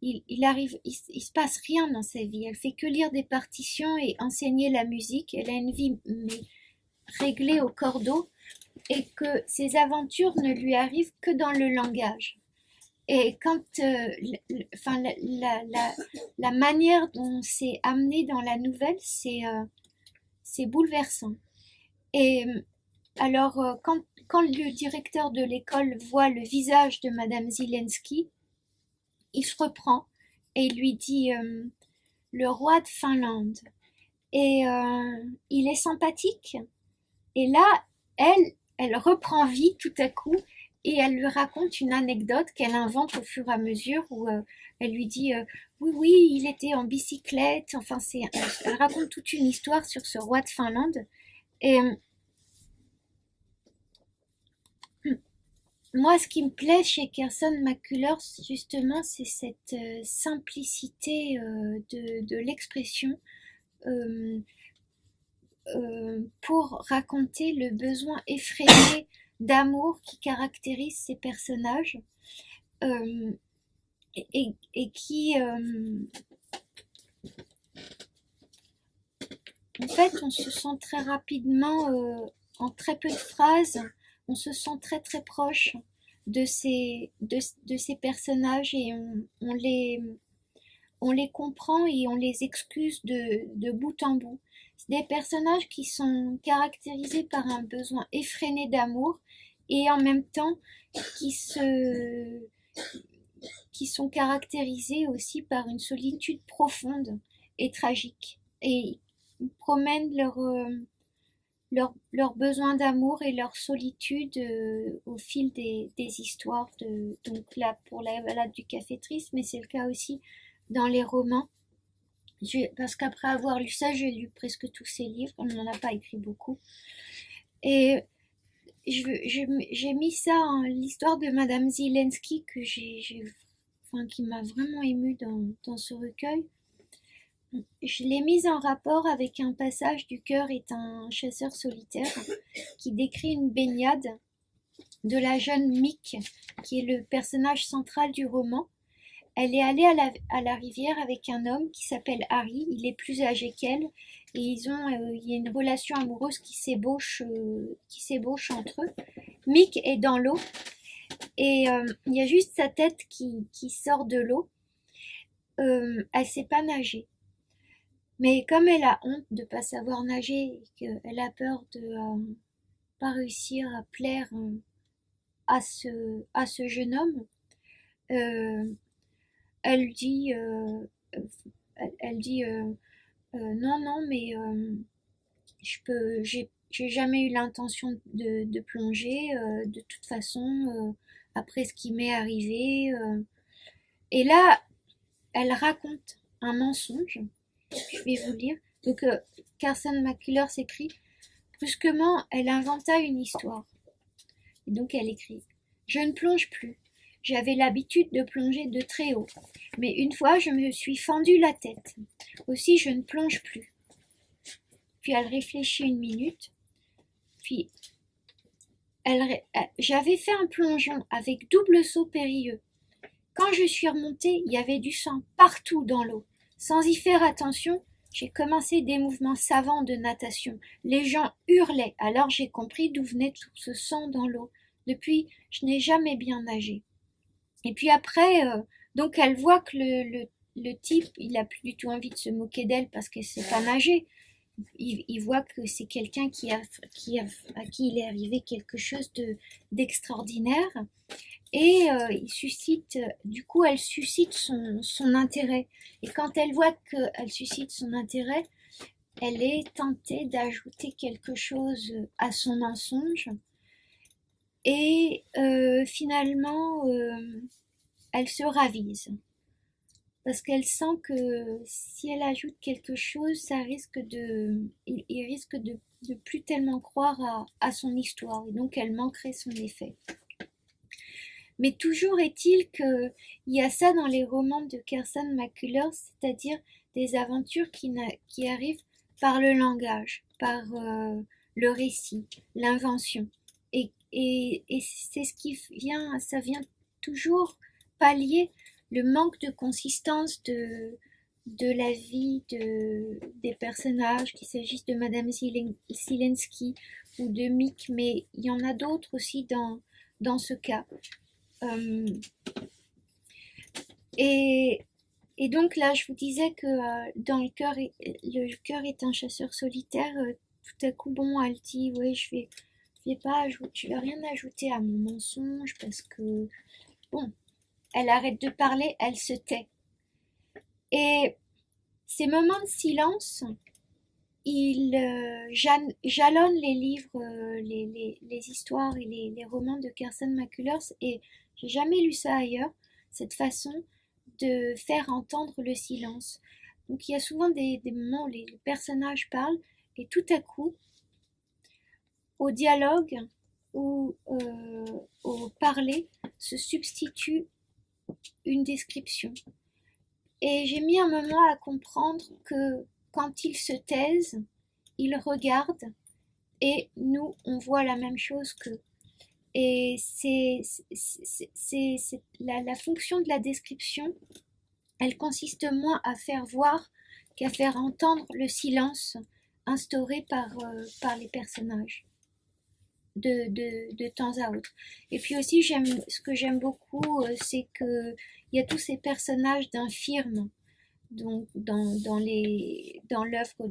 Il se passe rien dans sa vie. Elle fait que lire des partitions et enseigner la musique. Elle a une vie réglée au cordeau, et que ses aventures ne lui arrivent que dans le langage. Et quand, la manière dont c'est amené dans la nouvelle, c'est bouleversant. Et alors, quand le directeur de l'école voit le visage de Madame Zelensky, il se reprend et il lui dit le roi de Finlande. Et il est sympathique. Et là, elle reprend vie tout à coup. et elle lui raconte une anecdote qu'elle invente au fur et à mesure où elle lui dit oui, oui, il était en bicyclette. Enfin, elle raconte toute une histoire sur ce roi de Finlande. Et moi, ce qui me plaît chez Kersten McCullers, justement, c'est cette simplicité de l'expression pour raconter le besoin effréné d'amour qui caractérise ces personnages et qui, en fait, on se sent très rapidement, en très peu de phrases, on se sent très très proche de ces personnages et on les comprend et on les excuse de bout en bout. C'est des personnages qui sont caractérisés par un besoin effréné d'amour et en même temps qui sont caractérisés aussi par une solitude profonde et tragique. Et ils promènent leur besoin d'amour et leur solitude au fil des histoires. Donc là, pour la balade du café triste, mais c'est le cas aussi dans les romans. Parce qu'après avoir lu ça, j'ai lu presque tous ses livres. On n'en a pas écrit beaucoup. Et j'ai mis ça en l'histoire de Madame Zelensky qui m'a vraiment émue dans ce recueil. Je l'ai mise en rapport avec un passage du Cœur est un chasseur solitaire qui décrit une baignade de la jeune Mick, qui est le personnage central du roman. Elle est allée à la rivière avec un homme qui s'appelle Harry, il est plus âgé qu'elle, et il y a une relation amoureuse qui s'ébauche entre eux. Mick est dans l'eau, et il y a juste sa tête qui sort de l'eau. Elle sait pas nager. Mais comme elle a honte de pas savoir nager et qu'elle a peur de pas réussir à plaire à ce jeune homme, elle dit non, mais j'ai jamais eu l'intention de plonger de toute façon après ce qui m'est arrivé. Et là, elle raconte un mensonge. Je vais vous lire. Donc, Kersten McCullers écrit brusquement, elle inventa une histoire. Et donc, elle écrit je ne plonge plus. J'avais l'habitude de plonger de très haut, mais une fois je me suis fendu la tête. Aussi, je ne plonge plus. Puis elle réfléchit une minute. Puis, j'avais fait un plongeon avec double saut périlleux. Quand je suis remontée, il y avait du sang partout dans l'eau. Sans y faire attention, j'ai commencé des mouvements savants de natation. Les gens hurlaient, alors j'ai compris d'où venait tout ce sang dans l'eau. Depuis, je n'ai jamais bien nagé. Et puis après, donc elle voit que le type, il a plus du tout envie de se moquer d'elle parce qu'elle sait pas nager. Il voit que c'est quelqu'un à qui il est arrivé quelque chose d'extraordinaire. Et elle suscite son intérêt. Et quand elle voit qu'elle suscite son intérêt, elle est tentée d'ajouter quelque chose à son mensonge. Et finalement, elle se ravise. Parce qu'elle sent que si elle ajoute quelque chose, il risque de plus tellement croire à son histoire. Et donc elle manquerait son effet. Mais toujours est-il qu'il y a ça dans les romans de Kersten McCullers, c'est-à-dire des aventures qui arrivent par le langage, par le récit, l'invention. Et c'est ça vient toujours pallier le manque de consistance de la vie des personnages, qu'il s'agisse de Madame Zelensky ou de Mick, mais il y en a d'autres aussi dans ce cas. Et donc là, je vous disais que dans le cœur est un chasseur solitaire. Tout à coup, bon, elle dit, ouais, je vais rien ajouter à mon mensonge parce que, bon, elle arrête de parler, elle se tait. Et ces moments de silence jalonne les livres, les histoires et les romans de Kirsten McCullers, et j'ai jamais lu ça ailleurs, cette façon de faire entendre le silence. Donc il y a souvent des moments où les personnages parlent et tout à coup, au dialogue ou au parler se substitue une description. Et j'ai mis un moment à comprendre que quand ils se taisent, ils regardent et nous, on voit la même chose qu'eux. Et c'est la fonction de la description, elle consiste moins à faire voir qu'à faire entendre le silence instauré par les personnages de temps à autre. Et puis aussi, ce que j'aime beaucoup, c'est que il y a tous ces personnages d'infirmes donc dans l'œuvre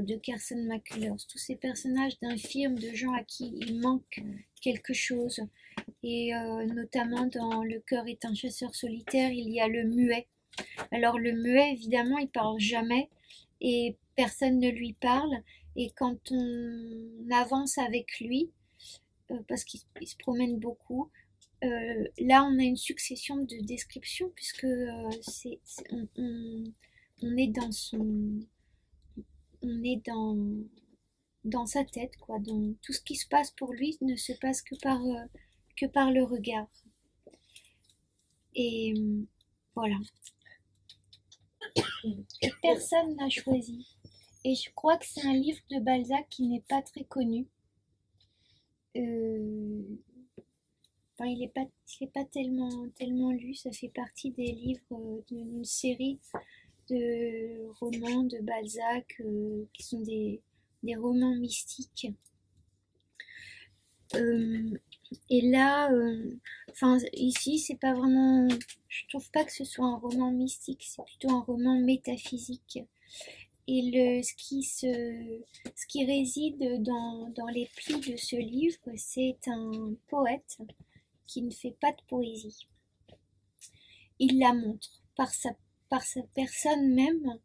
de Kirsten McCullers, tous ces personnages d'infirmes, de gens à qui il manque quelque chose. Et notamment dans Le cœur est un chasseur solitaire, il y a le muet. Alors le muet, évidemment, il parle jamais et personne ne lui parle. Et quand on avance avec lui, parce qu'il se promène beaucoup, là on a une succession de descriptions puisque on est dans on est dans sa tête, quoi. Dans tout ce qui se passe pour lui ne se passe que par le regard. Et voilà. Personne n'a choisi. Et je crois que c'est un livre de Balzac qui n'est pas très connu. Enfin, il est pas tellement lu. Ça fait partie des livres d'une série de romans de Balzac qui sont des romans mystiques. Et là, enfin ici, c'est pas vraiment. Je trouve pas que ce soit un roman mystique. C'est plutôt un roman métaphysique. Et ce qui réside dans les plis de ce livre, c'est un poète qui ne fait pas de poésie. Il la montre par sa personne même,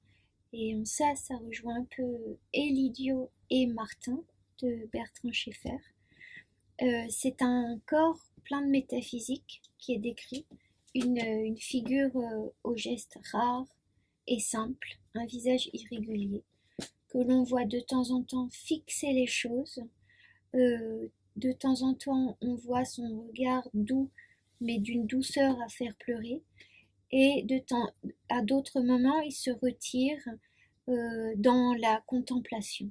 et en ça rejoint un peu et l'idiot et Martin de Bertrand Schaeffer. C'est un corps plein de métaphysique qui est décrit, une figure aux gestes rares et simples, un visage irrégulier, que l'on voit de temps en temps fixer les choses, de temps en temps on voit son regard doux, mais d'une douceur à faire pleurer, et à d'autres moments il se retire dans la contemplation.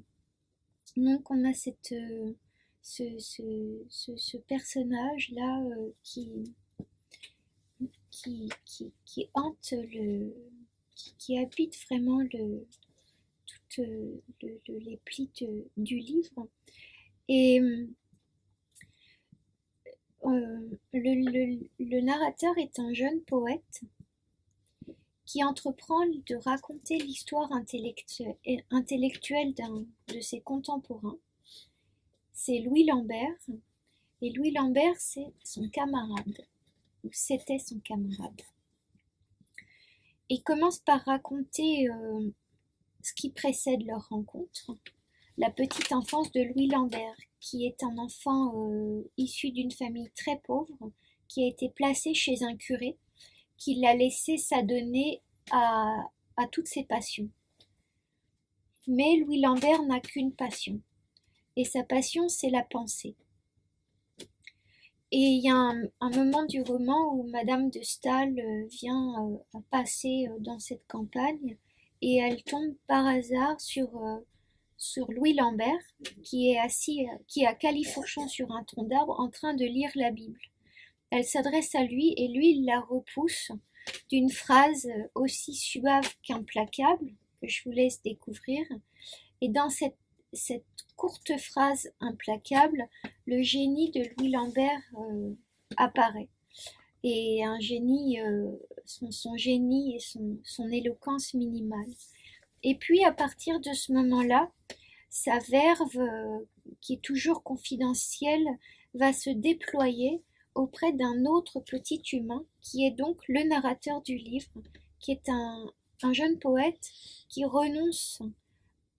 Donc on a ce personnage là qui hante qui habite vraiment toutes les plis du livre. Et le narrateur est un jeune poète qui entreprend de raconter l'histoire intellectuelle d'un de ses contemporains. C'est Louis Lambert, et Louis Lambert, c'est son camarade, ou c'était son camarade. Il commence par raconter ce qui précède leur rencontre, la petite enfance de Louis Lambert, qui est un enfant issu d'une famille très pauvre, qui a été placé chez un curé, qui l'a laissé s'adonner à toutes ses passions. Mais Louis Lambert n'a qu'une passion, et sa passion, c'est la pensée. Et il y a un moment du roman où Madame de Staël vient passer dans cette campagne, et elle tombe par hasard sur Louis Lambert, qui est assis, qui est à califourchon sur un tronc d'arbre en train de lire la Bible. Elle s'adresse à lui et lui, il la repousse d'une phrase aussi suave qu'implacable, que je vous laisse découvrir. Et dans cette courte phrase implacable, le génie de Louis Lambert apparaît. Et un génie, son génie et son éloquence minimale. Et puis à partir de ce moment-là, sa verve, qui est toujours confidentielle, va se déployer auprès d'un autre petit humain, qui est donc le narrateur du livre, qui est un jeune poète qui renonce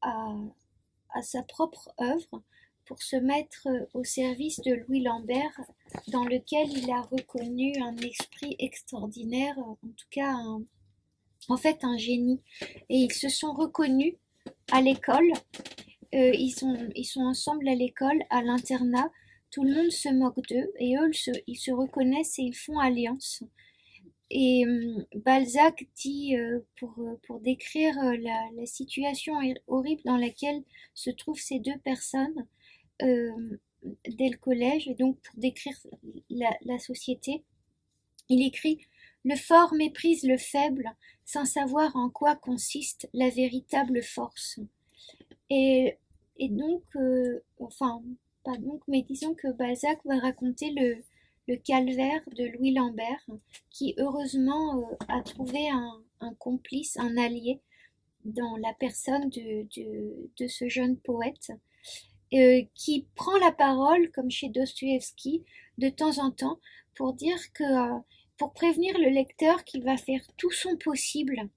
à sa propre œuvre pour se mettre au service de Louis Lambert, dans lequel il a reconnu un esprit extraordinaire, en tout cas en fait un génie. Et ils se sont reconnus à l'école, ils sont ensemble à l'école, à l'internat, tout le monde se moque d'eux, et eux ils se reconnaissent et ils font alliance. Et Balzac dit, pour décrire la situation horrible dans laquelle se trouvent ces deux personnes dès le collège, et donc pour décrire la société, il écrit « Le fort méprise le faible sans savoir en quoi consiste la véritable force. » Et donc, enfin, pas donc, mais disons que Balzac va raconter le calvaire de Louis Lambert, qui heureusement a trouvé un complice, un allié, dans la personne de ce jeune poète, qui prend la parole, comme chez Dostoïevski, de temps en temps, pour dire que, pour prévenir le lecteur qu'il va faire tout son possible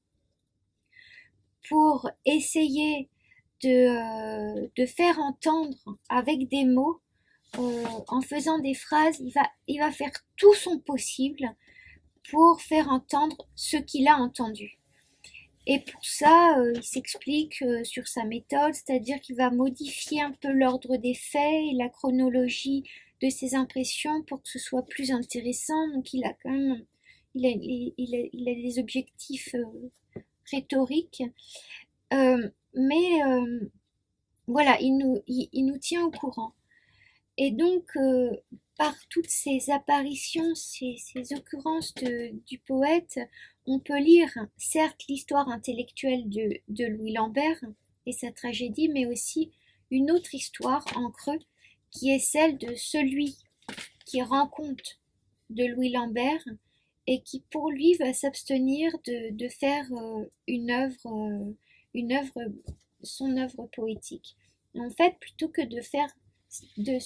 pour essayer de faire entendre avec des mots, en faisant des phrases, il va faire tout son possible pour faire entendre ce qu'il a entendu. Et pour ça, il s'explique sur sa méthode, c'est-à-dire qu'il va modifier un peu l'ordre des faits et la chronologie de ses impressions pour que ce soit plus intéressant. Donc il a quand même, il a des objectifs rhétoriques, mais voilà, il nous tient au courant. Et donc, par toutes ces apparitions, ces occurrences du poète, on peut lire, certes, l'histoire intellectuelle de Louis Lambert et sa tragédie, mais aussi une autre histoire en creux, qui est celle de celui qui rend compte de Louis Lambert et qui, pour lui, va s'abstenir de faire son œuvre poétique. En fait, plutôt que de faire de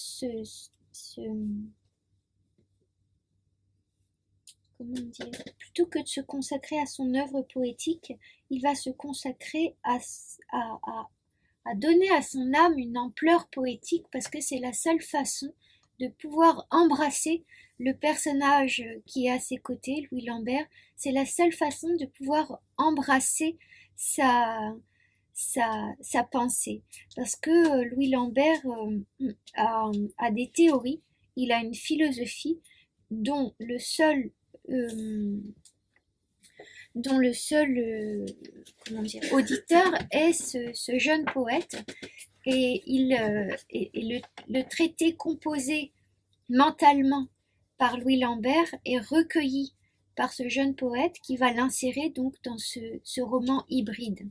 plutôt que de se consacrer à son œuvre poétique, il va se consacrer à donner à son âme une ampleur poétique, parce que c'est la seule façon de pouvoir embrasser le personnage qui est à ses côtés, Louis Lambert. C'est la seule façon de pouvoir embrasser sa pensée, parce que Louis Lambert a des théories, il a une philosophie dont le seul auditeur est ce jeune poète, et le traité composé mentalement par Louis Lambert est recueilli par ce jeune poète qui va l'insérer donc dans ce roman hybride.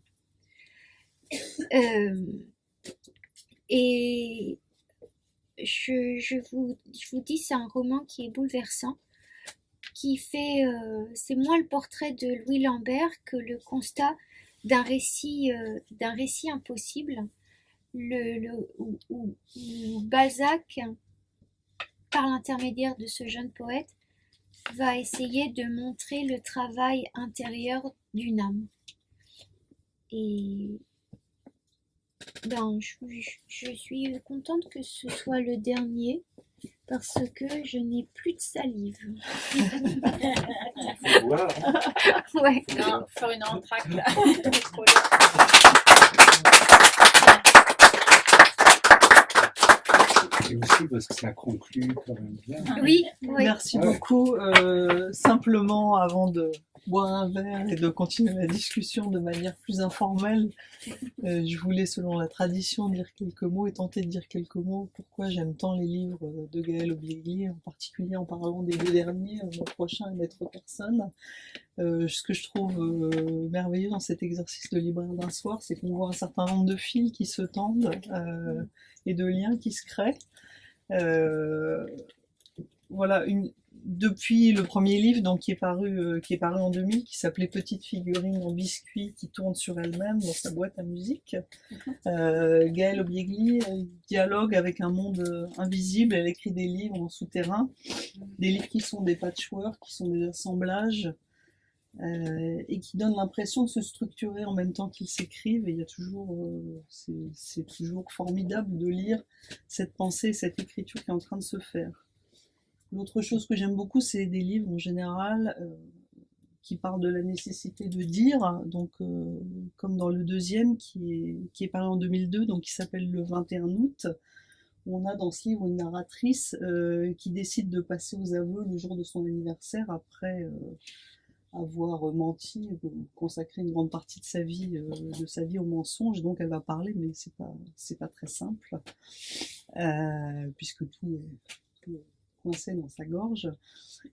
Et je vous dis, c'est un roman qui est bouleversant, qui fait, c'est moins le portrait de Louis Lambert que le constat d'un récit impossible, où Balzac, par l'intermédiaire de ce jeune poète, va essayer de montrer le travail intérieur d'une âme. Et je suis contente que ce soit le dernier, parce que je n'ai plus de salive. Wow. Ouais. Non, faire une entracte là. Et aussi parce que ça conclut quand même bien. Oui. Merci beaucoup. Simplement, avant de boire un verre et de continuer la discussion de manière plus informelle, je voulais, selon la tradition, dire quelques mots et tenter de dire quelques mots pourquoi j'aime tant les livres de Gaël Obiegli, en particulier en parlant des deux derniers, Mon prochain et Maître personne. Ce que je trouve merveilleux dans cet exercice de libraire d'un soir, c'est qu'on voit un certain nombre de fils qui se tendent et de liens qui se créent. Voilà, depuis le premier livre, donc qui est paru en 2000, qui s'appelait Petite figurine en biscuit qui tourne sur elle-même dans sa boîte à musique. Gaël Obiegli dialogue avec un monde invisible. Elle écrit des livres en souterrain, des livres qui sont des patchworks, qui sont des assemblages et qui donnent l'impression de se structurer en même temps qu'ils s'écrivent. Et il y a toujours, c'est toujours formidable de lire cette pensée, cette écriture qui est en train de se faire. L'autre chose que j'aime beaucoup, c'est des livres en général qui parlent de la nécessité de dire, donc comme dans le deuxième qui est paru en 2002, donc qui s'appelle Le 21 août, où on a dans ce livre une narratrice qui décide de passer aux aveux le jour de son anniversaire après avoir menti, consacré une grande partie de sa vie au mensonge. Donc elle va parler, mais c'est pas très simple, puisque tout est coincé dans sa gorge.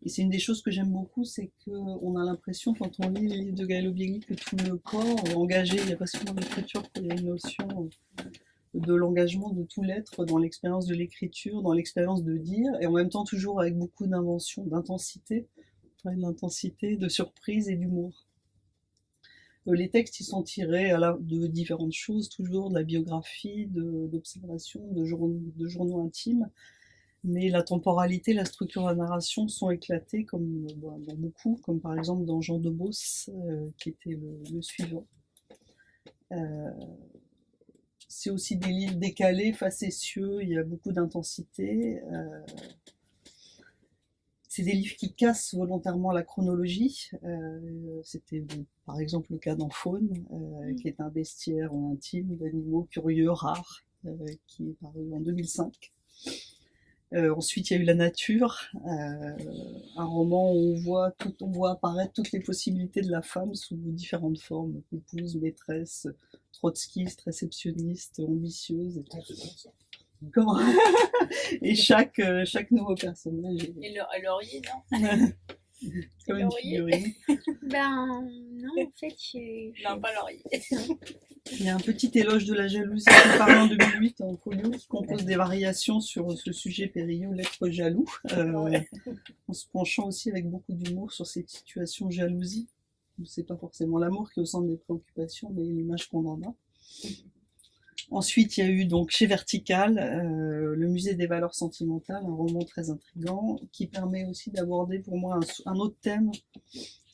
Et c'est une des choses que j'aime beaucoup, c'est qu'on a l'impression, quand on lit les livres de Gaël Obiegli, que tout le corps est engagé. Il n'y a pas seulement l'écriture, il y a une notion de l'engagement de tout l'être dans l'expérience de l'écriture, dans l'expérience de dire, et en même temps toujours avec beaucoup d'invention, d'intensité, de surprise et d'humour. Les textes, ils sont tirés de différentes choses, toujours de la biographie, d'observations, de journaux intimes, mais la temporalité, la structure de la narration sont éclatées comme dans beaucoup, comme par exemple dans Jean de Beauce, qui était le suivant. C'est aussi des livres décalés, facétieux, il y a beaucoup d'intensité. C'est des livres qui cassent volontairement la chronologie. C'était par exemple le cas dans Faune, qui est un bestiaire intime d'animaux curieux, rares, qui est paru en 2005. Ensuite, il y a eu La Nature, un roman où on voit apparaître toutes les possibilités de la femme sous différentes formes, épouse, maîtresse, trotskiste, réceptionniste, ambitieuse. Et comment et chaque nouveau personnage est... Et Laurier, non? Comme une figurine. Ben non, en fait, Non, pas Laurier. Il y a un petit éloge de la jalousie qui paraît en 2008 en folio, qui compose des variations sur ce sujet périlleux, l'être jaloux, en se penchant aussi avec beaucoup d'humour sur cette situation de jalousie. C'est pas forcément l'amour qui est au centre des préoccupations, mais l'image qu'on en a. Ensuite, il y a eu donc chez Vertical, le musée des valeurs sentimentales, un roman très intriguant qui permet aussi d'aborder pour moi un autre thème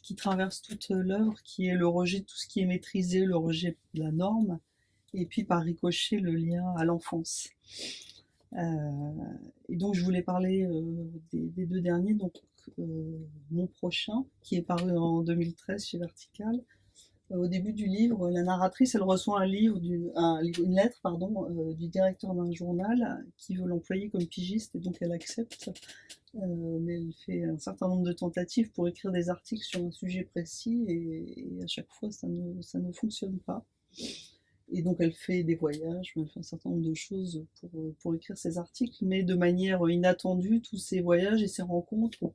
qui traverse toute l'œuvre, qui est le rejet de tout ce qui est maîtrisé, le rejet de la norme, et puis par ricochet le lien à l'enfance. Et donc je voulais parler des deux derniers, donc mon prochain, qui est paru en 2013 chez Vertical. Au début du livre, la narratrice, elle reçoit une lettre du directeur d'un journal qui veut l'employer comme pigiste, et donc elle accepte. Mais elle fait un certain nombre de tentatives pour écrire des articles sur un sujet précis, et à chaque fois, ça ne fonctionne pas. Et donc elle fait des voyages, elle fait un certain nombre de choses pour écrire ces articles, mais de manière inattendue, tous ces voyages et ces rencontres, au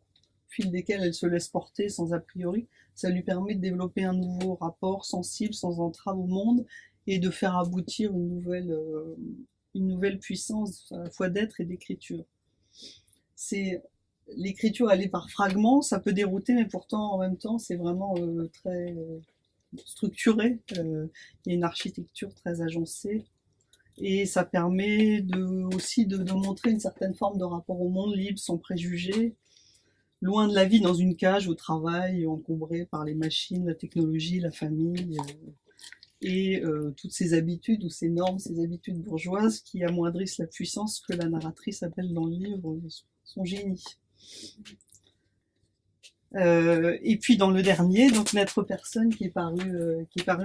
fil desquels elle se laisse porter sans a priori, ça lui permet de développer un nouveau rapport sensible, sans entrave au monde, et de faire aboutir une nouvelle puissance à la fois d'être et d'écriture. L'écriture, elle est par fragments, ça peut dérouter, mais pourtant en même temps c'est vraiment très structuré. Il y a une architecture très agencée, et ça permet aussi de montrer une certaine forme de rapport au monde libre, sans préjugés, loin de la vie dans une cage au travail, encombré par les machines, la technologie, la famille, et toutes ces habitudes ou ces normes, ces habitudes bourgeoises qui amoindrissent la puissance que la narratrice appelle dans le livre son génie. Et puis dans le dernier, donc N'être personne, qui est paru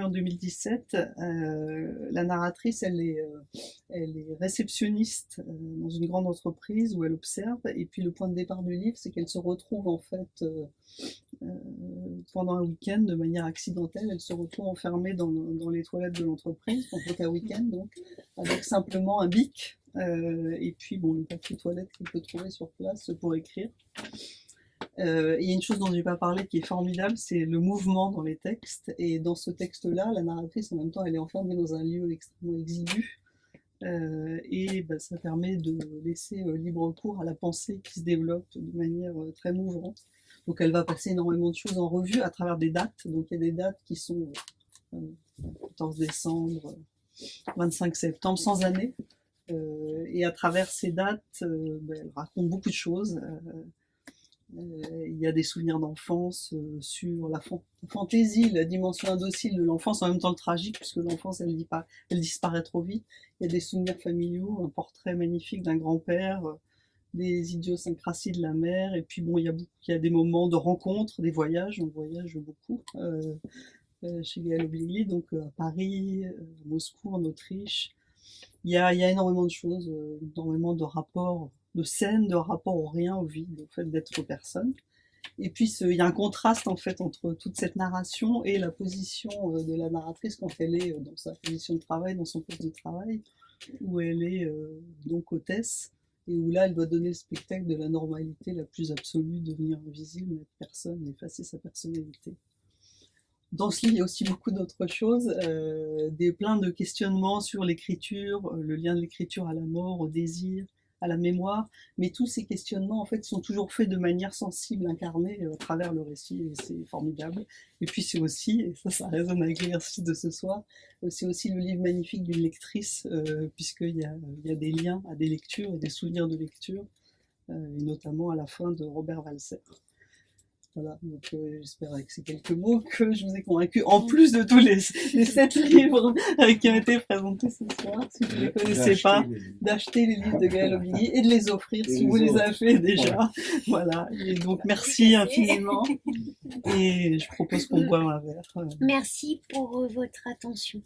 en 2017, la narratrice, elle est réceptionniste dans une grande entreprise où elle observe, et puis le point de départ du livre, c'est qu'elle se retrouve en fait pendant un week-end, de manière accidentelle, elle se retrouve enfermée dans les toilettes de l'entreprise, pendant un week-end donc, avec simplement un bic, et puis le papier toilette qu'elle peut trouver sur place pour écrire. Il y a une chose dont je n'ai pas parlé qui est formidable, c'est le mouvement dans les textes. Et dans ce texte-là, la narratrice, en même temps, elle est enfermée dans un lieu extrêmement exigu. Ça permet de laisser libre cours à la pensée qui se développe de manière très mouvante. Donc elle va passer énormément de choses en revue à travers des dates. Donc il y a des dates qui sont 14 décembre, 25 septembre, sans année. Et à travers ces dates, elle raconte beaucoup de choses. Il y a des souvenirs d'enfance sur la fantaisie, la dimension indocile de l'enfance, en même temps le tragique, puisque l'enfance, elle disparaît trop vite. Il y a des souvenirs familiaux, un portrait magnifique d'un grand-père, des idiosyncrasies de la mère, et puis bon, il y a des moments de rencontres, des voyages, on voyage beaucoup chez Gaël Oblili, donc à Paris, à Moscou, en Autriche. Il y a énormément de choses, énormément de rapports, de scènes, de rapports au rien, au vide, au fait d'être personne. Et puis il y a un contraste en fait entre toute cette narration et la position de la narratrice quand elle est dans sa position de travail, dans son poste de travail, où elle est donc hôtesse, et où là elle doit donner le spectacle de la normalité la plus absolue, devenir invisible, n'être personne, effacer sa personnalité. Dans ce livre, il y a aussi beaucoup d'autres choses, plein de questionnements sur l'écriture, le lien de l'écriture à la mort, au désir, à la mémoire, mais tous ces questionnements en fait sont toujours faits de manière sensible, incarnée à travers le récit, et c'est formidable. Et puis c'est aussi, et ça résonne avec l'exercice de ce soir, c'est aussi le livre magnifique d'une lectrice, puisqu'il y a des liens à des lectures et des souvenirs de lecture, et notamment à la fin de Robert Walser. Voilà, donc j'espère avec ces quelques mots que je vous ai convaincu, en plus de tous les 7 livres qui ont été présentés ce soir, si vous ne les connaissez pas, d'acheter les livres de Gaël Oblili et de les offrir si vous les avez fait déjà. Voilà, et donc merci infiniment, et je propose qu'on boive un verre. Merci pour votre attention.